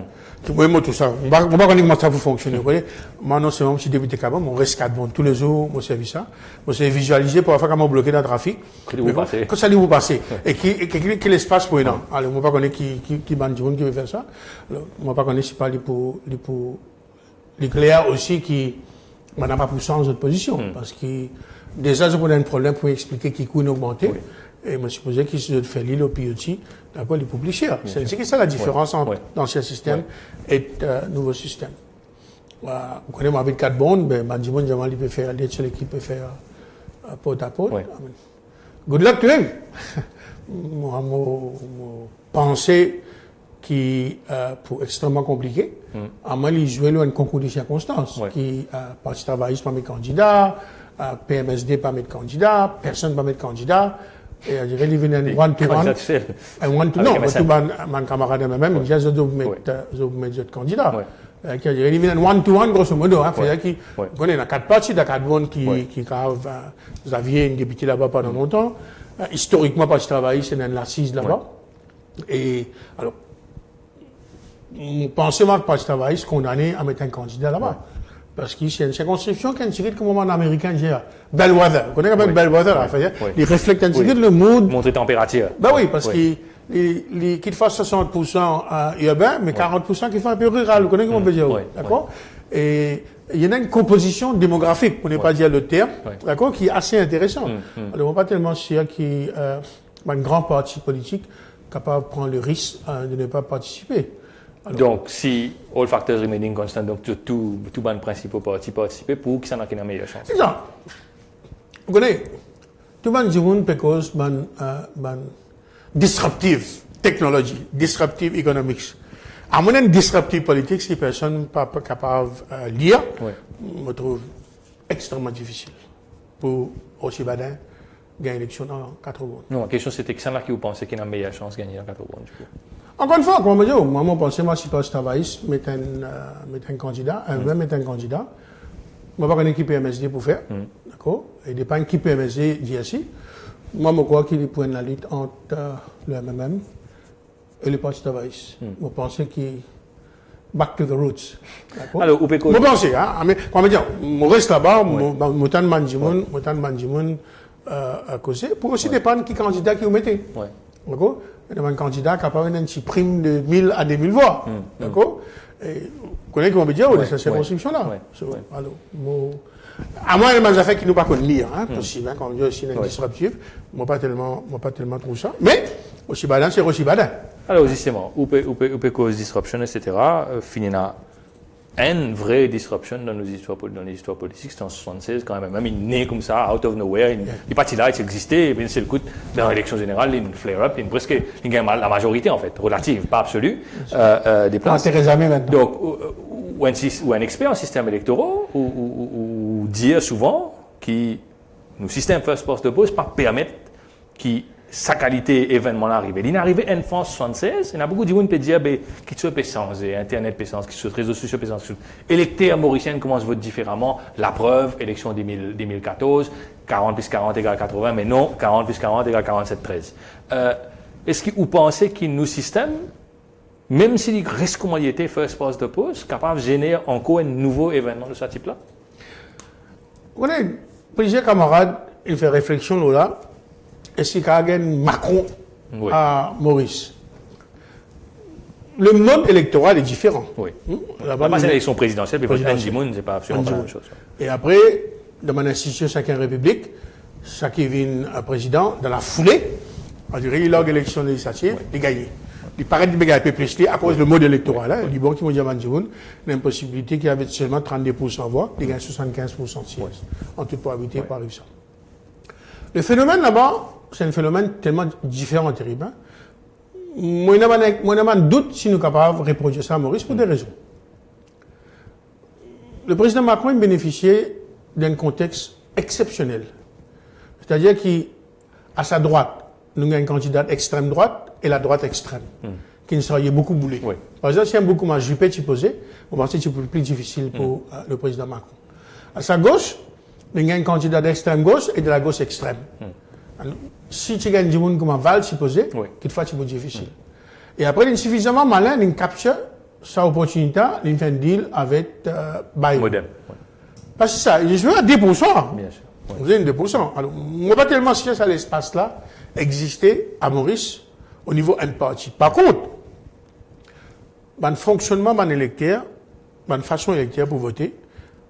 Oui, moi, tout ça. On va voir comment ça vous fonctionne. Vous voyez, moi, non, c'est mon petit député Cabot, mon reste 4 bon tous les jours, moi, c'est ça. Moi, c'est visualisé pour faire comment bloquer dans le trafic. Quand ça allait vous passer. Et quel espace pour un an. Alors, moi, pas connaître qui bande du monde qui veut faire ça. Alors, moi, pas connaître si pas pour l'éclair aussi qui, n'a pas pour ça dans notre position. Parce que, déjà, je prenais un problème pour expliquer qui coûte augmenté. Et je me supposais qu'il se fait l'île au POT, d'accord, il est plus cher. C'est ça la différence entre l'ancien système et le nouveau système. Vous connaissez, avec 4 bondes, Bandimon, Jamal, il peut faire, l'équipe peut faire porte à porte. Good luck to him. Moi, pensée qui pour extrêmement compliqué. À moi, il jouait un concours de circonstances, qui parti travailliste pas mes candidats, PMSD pas mes candidats, personne pas mes candidats. Et je dirais, il venait un one-to-one. Un one-to-one. Non, tout mon camarade même, il dit, je dois mettre d'autres candidats. Il venait un one-to-one, grosso modo. C'est-à-dire qu'il connaît, il y a 4 parties, il y a 4 bonnes qui gravent. Xavier, un député là-bas pendant longtemps. Historiquement, le Parti travailliste, c'est une assise là-bas. Et alors, on pensait que le Parti travailliste condamné à mettre un candidat là-bas. Parce que c'est une circonscription qui est tirée comme un américain dit Bellwether. Vous connaissez quand même Bellwether, il reflète un petit peu le mood. Montrer température. Ben oui, parce qu'il fasse 60% urbain, mais 40% qui fait un peu rural. Vous connaissez comment on peut dire? D'accord? Et il y en a une composition démographique, pour ne pas dire le terme, d'accord, qui est assez intéressant. Alors, on n'est pas tellement sûr qu'il y a un grand parti politique capable de prendre le risque de ne pas participer. Alors, donc, si all factors remaining constant, donc tout ban principaux partis participer, pour qui ça n'a qu'une meilleure chance. c'est ça. Vous connaissez, tout le monde dit parce que disruptive technology, disruptive economics. À mon avis, disruptive politique, si personne n'est pas capable de lire, je me trouve extrêmement difficile pour Oshibadin gagner l'élection dans 4 secondes. Non, la question c'était que ça là qui vous pensez qu'il a une meilleure chance de gagner dans 4 secondes, du coup. Encore une fois, comme je dis, moi, je pense que si je travaille, mettre un candidat, mettre un candidat, je ne vais pas une équipe MSD pour faire, d'accord? Et il n'y a pas une équipe MSD d'ici. Moi, je crois qu'il prend la lutte entre le MMM et le Parti travailliste. Je pense qu'il back to the roots. D'accord? Alors, je pense, hein, mais comme je dis, je reste là-bas, je t'en Manjimoun à causer, pour aussi dépendre qui candidat qui vous mettez. D'accord? Il y a un candidat qui a pas une petite prime de 1000 à 2000 voix. D'accord? Et vous connaissez comment on peut dire, de cette circonscription-là. Alors, à moins, il y a des affaires qui nous pas lire, hein, possible, hein, comme on dit aussi, disruptive. Moi, pas tellement trop ça. Mais, aussi badin, c'est aussi badin. Alors, justement, où peut cause disruption, etc., finira une vraie disruption dans les histoires politiques, c'était en 76 quand même. Même il est né comme ça, out of nowhere, il est parti là, il existait, et bien c'est le coup, dans l'élection générale, il flare-up, il gagne la majorité en fait, relative, pas absolue, des places. Donc, ou un expert en système électoral, ou dire souvent que nos systèmes first past the post pas permettre qui sa qualité événement arrivé. Il est arrivé en France 76, il y a beaucoup de gens qui peuvent dire qui soit puissance, Internet puissance, qui soit réseaux sociaux puissance. Électeurs mauriciens commencent à voter différemment. La preuve, élection 2014, 40 plus 40 égale 80, mais non, 40 plus 40 égale 47-13. Est-ce que vous pensez que nos systèmes, même s'il reste comme il était first past the post, capable de générer encore un nouveau événement de ce type-là? Vous connaissez, plusieurs camarades, ils font réflexion là. Est-ce qu'il y a un Macron à Maurice? Le mode électoral est différent. Oui. Là-bas, c'est l'élection présidentielle, puis Anjimoun, c'est pas absolument la même chose. Et après, dans mon institution 5e République, chaque vient président, dans la foulée, on dirait qu'il a l'élection législative, il gagne. Il paraît qu'il gagne un peu plus à cause du mode électoral. Il dit bon, qui m'a dit à Anjimoun, il y a une possibilité qu'il y avait seulement 32% de voix, il gagne 75% de sièges. En toute probabilité, par ça. Le phénomène là-bas, c'est un phénomène tellement différent et terrible. Moi, je un doute si nous sommes capables de reproduire ça à Maurice pour des raisons. Le président Macron bénéficiait d'un contexte exceptionnel. C'est-à-dire qu'à sa droite, nous avons un candidat extrême droite et la droite extrême, qui ne serait beaucoup boulé. Par exemple, si un beaucoup moins Juppé posé, on pense que c'est plus difficile pour le président Macron. À sa gauche, il y a un candidat d'extrême gauche et de la gauche extrême. Alors, si tu gagnes du monde comme un Val, supposé, quelquefois c'est difficile. Et après, il est suffisamment malin, il capture sa opportunité, il fait un deal avec Bayrou. Modem. Parce que ça, je veux à 10%. Bien sûr. Vous avez 2%. Alors, moi, pas tellement sûr que ça, l'espace-là existait à Maurice au niveau un parti. Par contre, le fonctionnement d'un électeur, une façon électeur pour voter,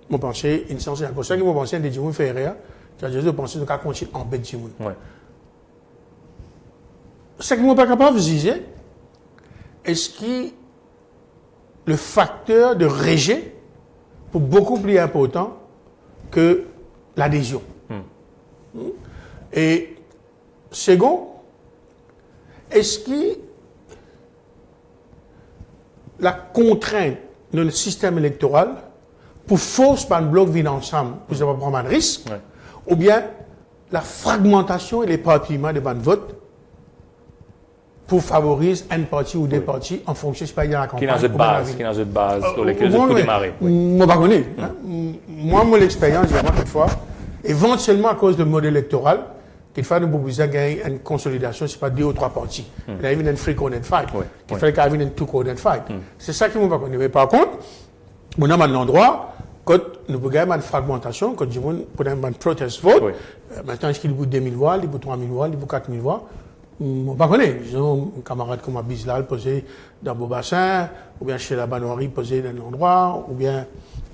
je pense une sens c'est pour ça que je pense que des gens font erreur, c'est-à-dire je pense que nous continuer en bête de gens. C'est que nous ne sommes pas capables de juger, est-ce que le facteur de rejet est beaucoup plus important que l'adhésion. Et second, est-ce que la contrainte de notre système électoral pour force par un bloc vide ensemble, pour ne pas prendre un risque, ou bien la fragmentation et l'éparpillement de bandes de vote pour favoriser un parti ou des partis en fonction, je ne sais pas, de la campagne. Qui est dans une base, dans laquelle vous pouvez démarrer. Moi, pas connu. Moi, mon expérience, j'ai vraiment cette fois, éventuellement à cause du mode électoral, qu'il fallait nous proposer une consolidation, c'est pas 2 ou 3 parties. Il y a une free corner fight. Il fallait qu'il y ait une two corner fight. C'est ça qui m'a pas connu. Mais par contre, on a un endroit, quand nous avons une fragmentation, quand nous avons un protest vote, maintenant, est-ce qu'il y a 2 000 voix, il y a 3 000 voix, il y a 4 000 voix? On ne pas connaît. Disons, un camarade comme Abizlal posé dans Beaubassin, ou bien chez la Banoirie posé dans un endroit, ou bien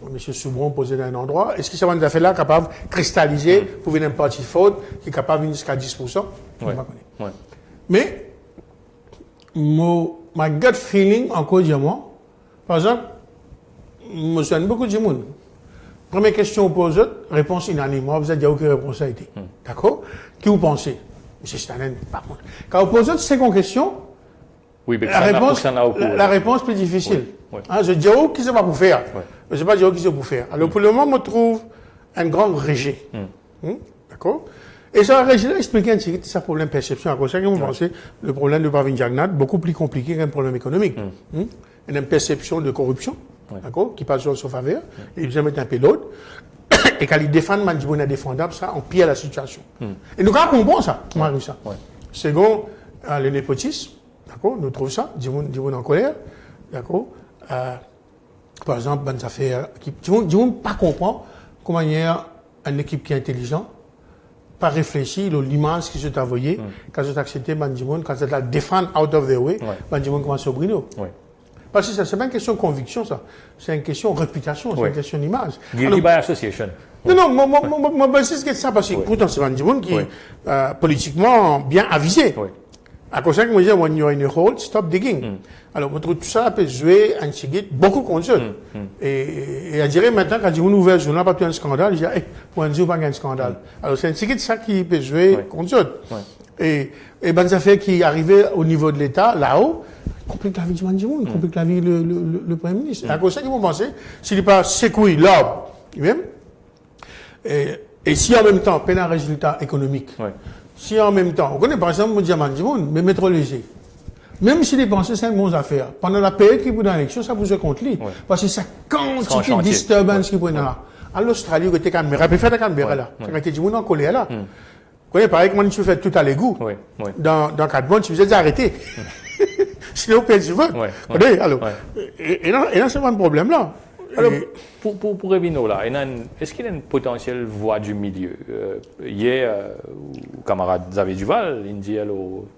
M. Soubron posé dans un endroit. Est-ce que ça va nous faire là capable de cristalliser pour venir un parti faute qui est capable de venir jusqu'à 10%? On ne pas connaît. Mais, ma gut feeling, encore moi, par exemple, je me souviens beaucoup de monde. Première question posée, réponse unanime. Moi, vous avez dit aucune réponse a été. D'accord? Qui vous pensez? M. Stanen, pas moi. Quand vous posez une seconde question, oui, mais la réponse plus difficile. Hein, je dis, oh, qui c'est pas pour faire? Je ne sais pas dire, qui c'est pour faire. Alors, pour le moment, je trouve un grand rejet. D'accord? Et ça, rejet, expliquer un petit peu ça problème de perception. À cause de ça, vous pensez, le problème de Pravin Jagnat, beaucoup plus compliqué qu'un problème économique. Une perception de corruption, d'accord, qui passe sur son faveur, et ils mettre un peu l'autre. Et quand ils défendent, Mandibon est défendable, ça empire la situation. Et nous, quand on comprend ça, on arrive ça. Second, le népotisme, d'accord, nous trouvons ça, Dimoun en colère, d'accord. Par exemple, bonnes affaires, Dimoun pas comprend comment il y a une équipe qui est intelligente, pas réfléchi, l'image qui s'est envoyée, quand j'ai accepté Mandibon, quand j'ai défendre out of the way, Mandibon commence à brûler. Parce que ça, c'est pas une question de conviction, ça. C'est une question de réputation, c'est une question d'image. Guilty by association. Non, moi, c'est ça, parce que pourtant, c'est un monde qui est politiquement bien avisé. À cause de ça, que moi, je dis, when you're in a hole, stop digging. Alors, on trouve tout ça peut jouer un tigit beaucoup contre eux. Et à dire maintenant, quand on ouvre le journal, pas tout un scandale, je dis, hey, pour un jour, pas un scandale. Alors, c'est un tigit ça qui peut jouer contre eux. Et bonnes affaires qui arrivaient au niveau de l'État, là-haut, complique la vie du Mandibon, complique la vie le Premier ministre. À cause de ça, ils vont penser, s'il n'est pas secoué l'arbre, lui-même, et si en même temps, peine un résultat économique, si en même temps, on connaît par exemple, on dit à Mandibon, mais métro léger, même s'il est pensé 5 bonnes affaires, pendant la période qui est dans l'élection, ça vous jouer contre lui. Parce que ça quantité de disturbance qui est là. En Australie, où était Canberra, puis faire Canberra là, quand était dit, on en collé là. Vous connaissez, pareil, comment tu fais tout à l'égout, dans 4 mois, tu faisais arrêter. Sinon, on perd du vote. Alors, et là, c'est pas un problème là. Alors, pour Revino, là, est-ce qu'il y a une potentielle voie du milieu? Hier, le camarade Xavier Duval, il dit,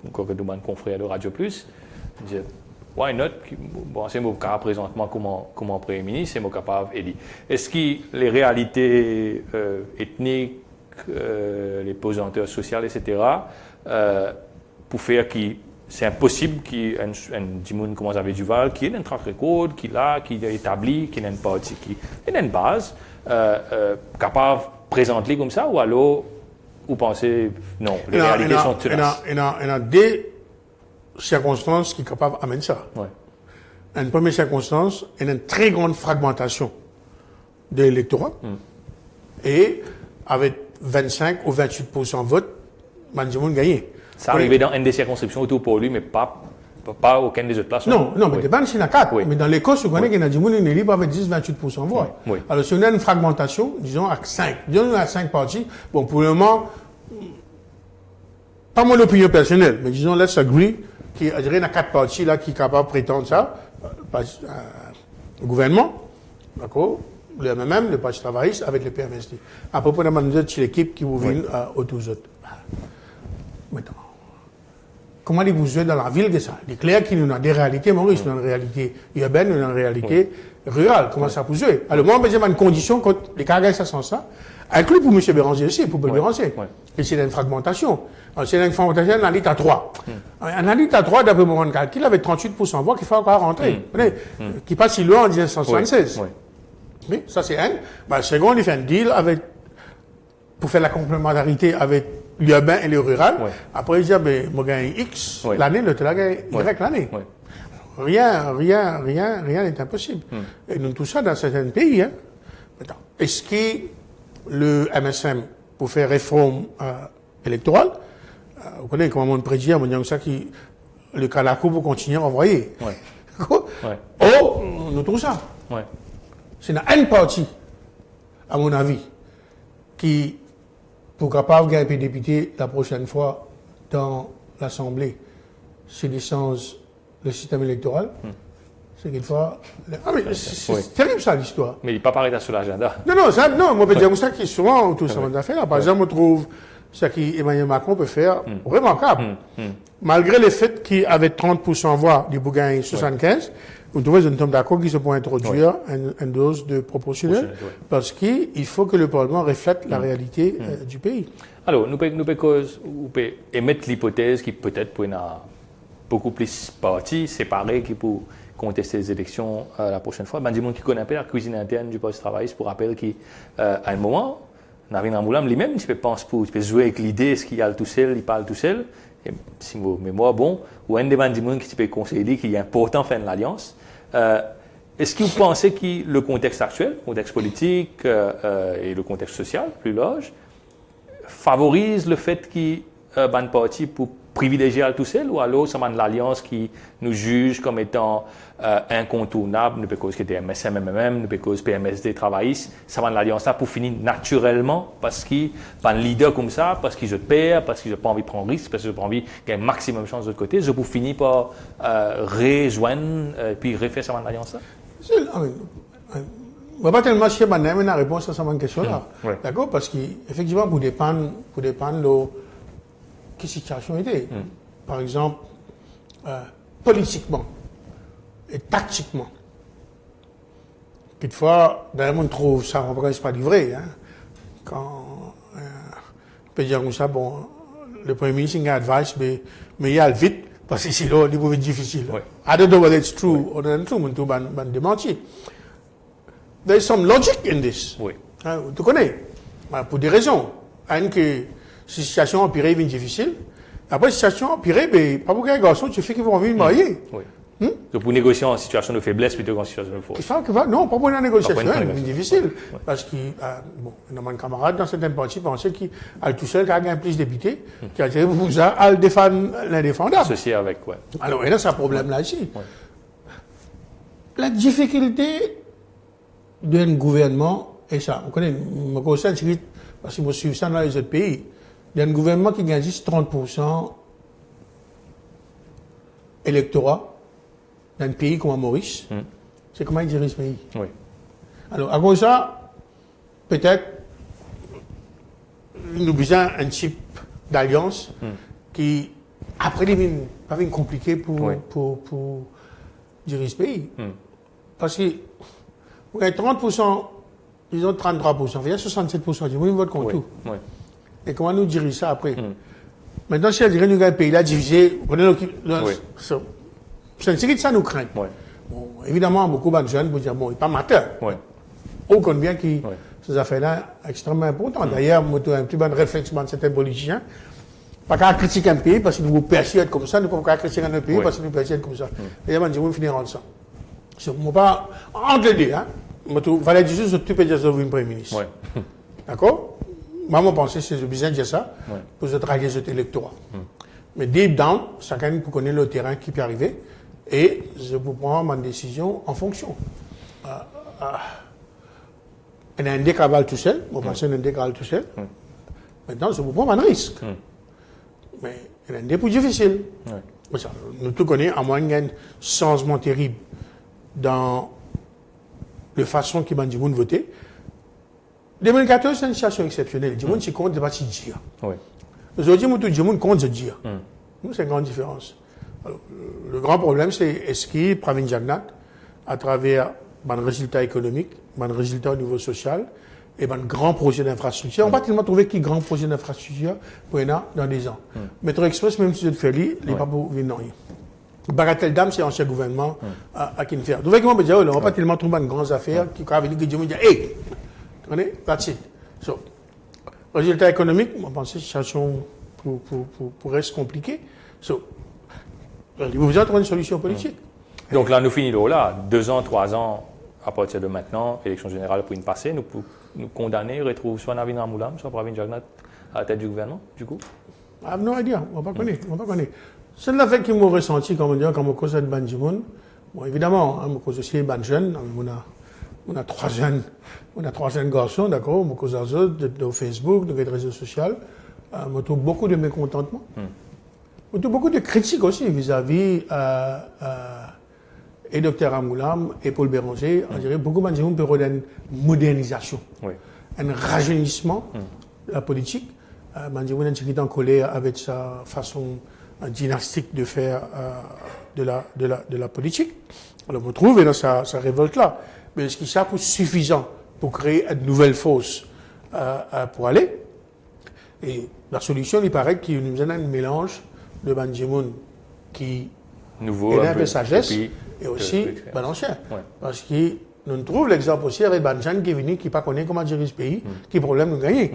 encore que demande confrère de Radio Plus, il dit, why not? Bon, c'est mon cas présentement comment Premier ministre, c'est mon capable. Est-ce que les réalités ethniques, les pesanteurs sociales, etc., pour faire qui c'est impossible qu'il y ait un Dimoun comme Xavier Duval qui ait un track record, qui est établi, qui ait une partie, qui ait une base, capable de présenter comme ça, ou alors, vous pensez, non, les réalités sont tenaces. Il y a deux circonstances qui sont capables d'amener ça. Une première circonstance, il y a une très grande fragmentation de l'électorat, et avec 25 ou 28% de vote, Mandimoun gagné. Ça arrivait dans une des circonscriptions autour pour lui, mais pas aucune des autres places. Non, mais débat, c'est la 4. Mais dans l'Écosse, vous connaissez qu'il y a des gens qui sont libres avec 10-28% de voix. Alors, si on a une fragmentation, disons à 5, disons à 5 partis, bon, pour le moment, pas mon opinion personnelle, mais disons, let's agree, qu'il y a 4 partis là qui sont capables de prétendre ça, le gouvernement, d'accord, le MMM, le Parti travailliste, avec le PMSD. À propos de l'équipe qui vous vient autour des autres. Maintenant, comment vous jouez dans la ville de ça? Il est clair qu'il y a des réalités, Maurice, il y a une réalité urbaine, il y a une réalité rurale. Comment ça peut jouer? Alors, moi, j'ai une condition quand les caractères ça sens ça, inclus pour M. Béranger aussi, pour Paul Béranger. Et c'est une fragmentation. Alors, c'est une fragmentation en élite à 3. En élite à 3, d'après mon calcul, avec 38% de voix qu'il faut encore rentrer. Qui passe si loin en 1976. Oui, ça c'est un. Second, il fait un deal pour faire la complémentarité avec l'urbain et le rural. Après, il dit, moi, gagne X l'année, l'autre là, gagne Y l'année. Rien n'est impossible. Et nous, tout ça dans certains pays. Est-ce que le MSM, pour faire réforme électorale, vous connaissez comment on prédit, on dit ça, le Canaco pour continuer à envoyer. Nous trouvons ça. C'est une partie, à mon avis, qui pourquoi pas avoir un peu député la prochaine fois dans l'Assemblée, c'est l'essence le système électoral. C'est qu'il faut... Ah, mais c'est terrible ça, l'histoire. Mais il n'est pas pareil sur l'agenda. Non, ça, non, moi, je peux dire ça qui est souvent tout ça qu'on a fait là. Par exemple, on trouve ce qu'Emmanuel Macron peut faire remarquable. Malgré le fait qu'il avait 30% voix du Bougain 75, vous trouvez, je ne tombe d'accord qu'il se peut introduire une dose de proportionnel parce qu'il faut que le Parlement reflète la réalité du pays. Alors, nous pouvons émettre l'hypothèse qu'il peut-être pour beaucoup plus partis séparés qui pour contester les élections la prochaine fois. Ben, du monde qui connaît un peu la cuisine interne du poste de travail, c'est pour rappeler qu'à un moment, Navin Ramoulam lui-même, il peut penser pour, il peut jouer avec l'idée, est-ce qu'il y a tout seul, il parle tout seul. Et, si vos mémoires bon, ou un des du monde qui peut conseiller qu'il est important de faire une alliance. Est-ce que vous pensez que le contexte actuel, le contexte politique et le contexte social, plus large, favorise le fait qu'il y ait un parti pour privilégier à tout seul ou alors ça de l'alliance qui nous juge comme étant incontournable, nous peut cause que MSM, MMM, nous peut cause PMSD travailliste, ça de l'alliance là pour finir naturellement parce qu'il pas un leader comme ça, parce qu'il je perds, parce qu'il n'a pas envie de prendre risque, parce qu'il n'a pas envie de gagner un maximum de chance de l'autre côté, je pour finir par rejoindre puis refaire ça de l'alliance là. Je ne vais pas tellement chercher la réponse à cette question-là. D'accord? Parce qu'effectivement, pour dépendre de quelle situation était. Par exemple, politiquement et tactiquement. Quelquefois, d'ailleurs, on trouve ça, on ne pas du vrai. Hein? Quand on peut dire comme ça, bon, le Premier ministre a advice, mais il y a le vite, parce que c'est là, il peut être difficile. I don't know whether it's true or not true, mais tout le démenti. There is some logic in this. Hein, tu connais. Pour des raisons. Une que si la situation empirée est difficile. Après, si la situation empirée, ben, pas beaucoup de garçons, tu fais qu'ils vont envie de marier. Donc, pour négocier en situation de faiblesse plutôt qu'en situation de force. Non, pas pour une négociation, c'est difficile. Parce que, bon, un camarade dans certains partis pensait qu'il a tout seul, qu'il a gagné plus de députés, qu'il a été pour ça, à le défendre l'indéfendable. Associé avec, Alors, et là, c'est un problème là ici. La difficulté d'un gouvernement, et ça, on connaît, me concerne, parce que je suis ça dans les autres pays, d'un gouvernement qui gagne juste 30% électorat dans un pays comme Maurice, c'est comment il dirige ce pays. Alors, à cause de ça, peut-être, nous avons besoin d'un type d'alliance qui, après, n'est pas compliqué pour diriger ce pays. Parce que, vous avez 30%, disons 33%, il y a 67%, du monde vote contre tout. Et comment nous diriger ça après? Maintenant, si elle dirait nous avons un pays là divisé, c'est une ça nous craint. Bon, évidemment, beaucoup de jeunes vont dire, bon, il n'est pas amateur. On connaît bien que ces affaires-là sont extrêmement importantes. D'ailleurs, moi, j'ai un petit bon réflexion de certains politiciens. Pas qu'à critiquer un pays parce que nous persuadons comme ça, nous ne pouvons pas critiquer un pays parce que nous persuadons comme ça. Et on dit, on va finir en ça. Moi, pas, entre les deux, hein. Il fallait dire juste que tu peux dire ça au Premier ministre. D'accord? Moi, je pense que c'est besoin de dire ça pour se traquer cet électorat. Mais deep down, chacun peut connaître le terrain qui peut arriver et je peux prendre ma décision en fonction. Il y a un décavale tout seul, on pense un décavale tout seul. Maintenant, je peux prendre un risque. Mais il y a un dépôt difficile. Nous tous connaissons, à moins qu'il y ait un changement terrible dans la façon qu'il y a du monde voter. 2014, c'est une situation exceptionnelle. Du monde, c'est compte de parti dire. Aujourd'hui, tout le monde compte de dire. C'est une grande différence. Alors, le grand problème, c'est est-ce que Pravin Jagnat, à travers un résultat économique, un résultat au niveau social, et un grand projet d'infrastructure, on va tellement trouver qu'il y a un grand projet d'infrastructure pour dans des ans. Métro Express, même si je le fais, il n'est pas pour venir rien. Bagatelle Dame, c'est l'ancien gouvernement à qui nous fait. Donc, on ne va pas tellement trouver une grande affaire qui va venir dire, hey, tu connais, that's it. So, résultat économique, on pense que la situation pourrait se compliquer. So, il faut besoin de trouver une solution politique. Donc là, nous finissons là, 2 ans, 3 ans, à partir de maintenant, élection générale pour une passée, nous condamner, retrouver soit Navin Ramoulam, soit Pravin Jagnat à la tête du gouvernement, du coup? I have no idea, on ne va pas connaître. C'est l'affaire qui m'a ressenti, comme on dit, quand on cause de Banjimoun. Bon, évidemment, on cause aussi les jeunes, On a trois jeunes garçons, d'accord, on cause de Facebook, de réseaux sociaux. On trouve beaucoup de mécontentement. On trouve beaucoup de critiques aussi vis-à-vis et Dr Amoulam et Paul Béranger. On dirait beaucoup de gens peuvent une modernisation, un rajeunissement de la politique. On est en colère avec sa façon dynastique de faire de la politique. Alors on trouve dans sa révolte-là. Mais est-ce qu'il est suffisant pour créer une nouvelle force pour aller? Et la solution, il paraît qu'il nous a un mélange de Banjimoun qui nouveau, est un peu sagesse et aussi ancien. Parce que nous trouvons l'exemple aussi avec Banjan qui est venu, qui ne connaît pas comment gérer ce pays, qui a problème de gagner.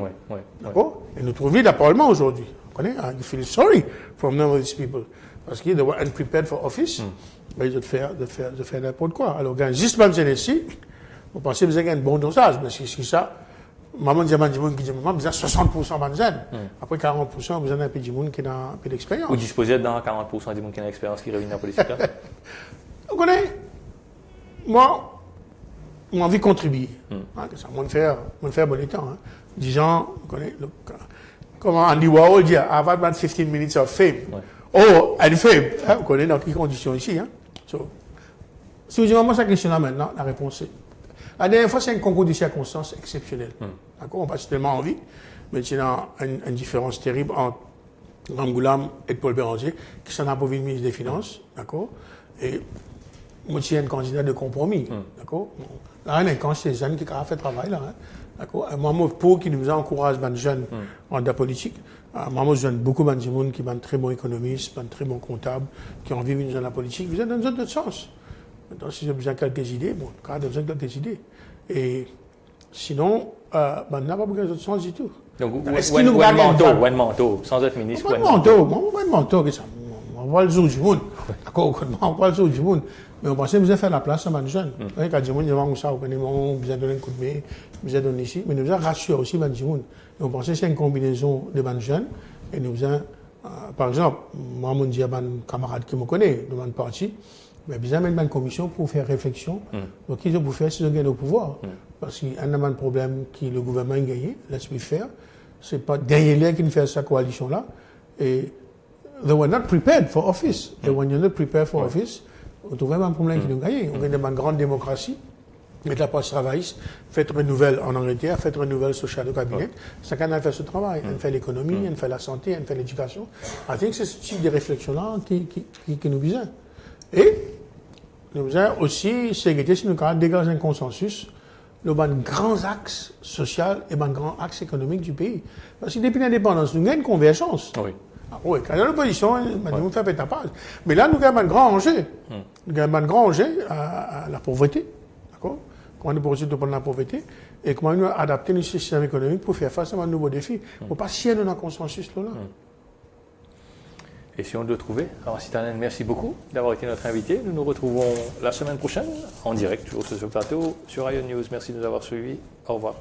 D'accord? Et nous trouvons le Parlement aujourd'hui. Vous connaissez? You feel sorry from none of these people. Parce qu'ils were unprepared for office. Mais ils ont fait n'importe quoi. Alors, quand juste Banjan ici, vous pensez que vous avez un bon dosage, mais c'est ça. Maman dit à Banjimoun qui dit, maman, vous avez 60% Banjan. Après 40%, vous avez un peu de monde qui a un peu d'expérience. Vous disposez dans 40% du monde qui a l'expérience qui revient dans la politique. Vous connaissez? Moi, j'ai envie de contribuer. Moi, je faire bon temps. Disons, vous connaissez, comment Andy Warhol dit, I've had 15 minutes of fame. Oh, and fame. Vous connaissez dans quelles conditions ici. Si vous dites, moi, cette question-là maintenant, la réponse est. La dernière fois, c'est un concours de circonstances exceptionnel. D'accord? On passe tellement envie. Mais il y a une différence terrible entre Ramgoulam et Paul Béranger, qui sont pour le ministre des Finances. D'accord? Et moi, je suis un candidat de compromis. D'accord? Là, quand c'est des jeunes qui ont fait le travail, là. D'accord? Moi, pour qui nous encourage les jeunes en la politique, moi, je donne beaucoup de gens qui sont très bons économistes, très bons comptables, qui ont envie de venir dans la politique. Vous êtes dans un autre sens. Maintenant, si j'ai besoin de quelques idées, bon, quand j'ai besoin de quelques idées. Et sinon, on n'a pas besoin d'autres sens du tout. Donc, one manteau, sans être ministre. One manteau, on voit le jour du monde. D'accord, on voit le jour du monde. Mais on pensait que vous avez fait la place à les jeunes. Quand les gens disent ça, vous avez donné un coup de main, vous avez donné ici. Mais nous avons rassuré aussi les gens. Et on pensait que c'est une combinaison de les jeunes. Et nous avons, par exemple, moi, je dis à mes camarades qui me connaissent, de mon parti, mais besoin de une commission pour faire réflexion. Donc, ils ont pour faire, c'est de gagner au pouvoir. Parce qu'il y a un problème que le gouvernement a gagné, laisse-lui faire. Ce n'est pas derrière qui fait cette coalition-là. Et they were not prepared for office. Et when you're not prepared for office, on trouve même un problème qu'ils ont gagné. On gagne une grande démocratie. Mais la place travailliste, faites une nouvelle en Angleterre, faites une nouvelle social cabinet. Chacun a fait ce travail. Elle fait l'économie, elle fait la santé, elle fait l'éducation. Je pense que c'est ce type de réflexion-là qui nous besoin. Et nous avons aussi sécurité si nous dégager un consensus le grand axe social et le grand axe économique du pays. Parce que depuis l'indépendance, nous avons une convergence. Oui, quand il y a l'opposition, nous fait pétapage. Mais là, nous avons un grand enjeu. Nous avons un grand enjeu à la pauvreté. D'accord? Comment nous poursuivre de la pauvreté et comment nous adapter notre système économique pour faire face à un nouveau défi. Il ne faut pas scier dans un consensus là. Et si on doit trouver, alors Citanen, merci beaucoup d'avoir été notre invité. Nous nous retrouvons la semaine prochaine en direct, toujours sur ce plateau, sur Ion News. Merci de nous avoir suivis. Au revoir.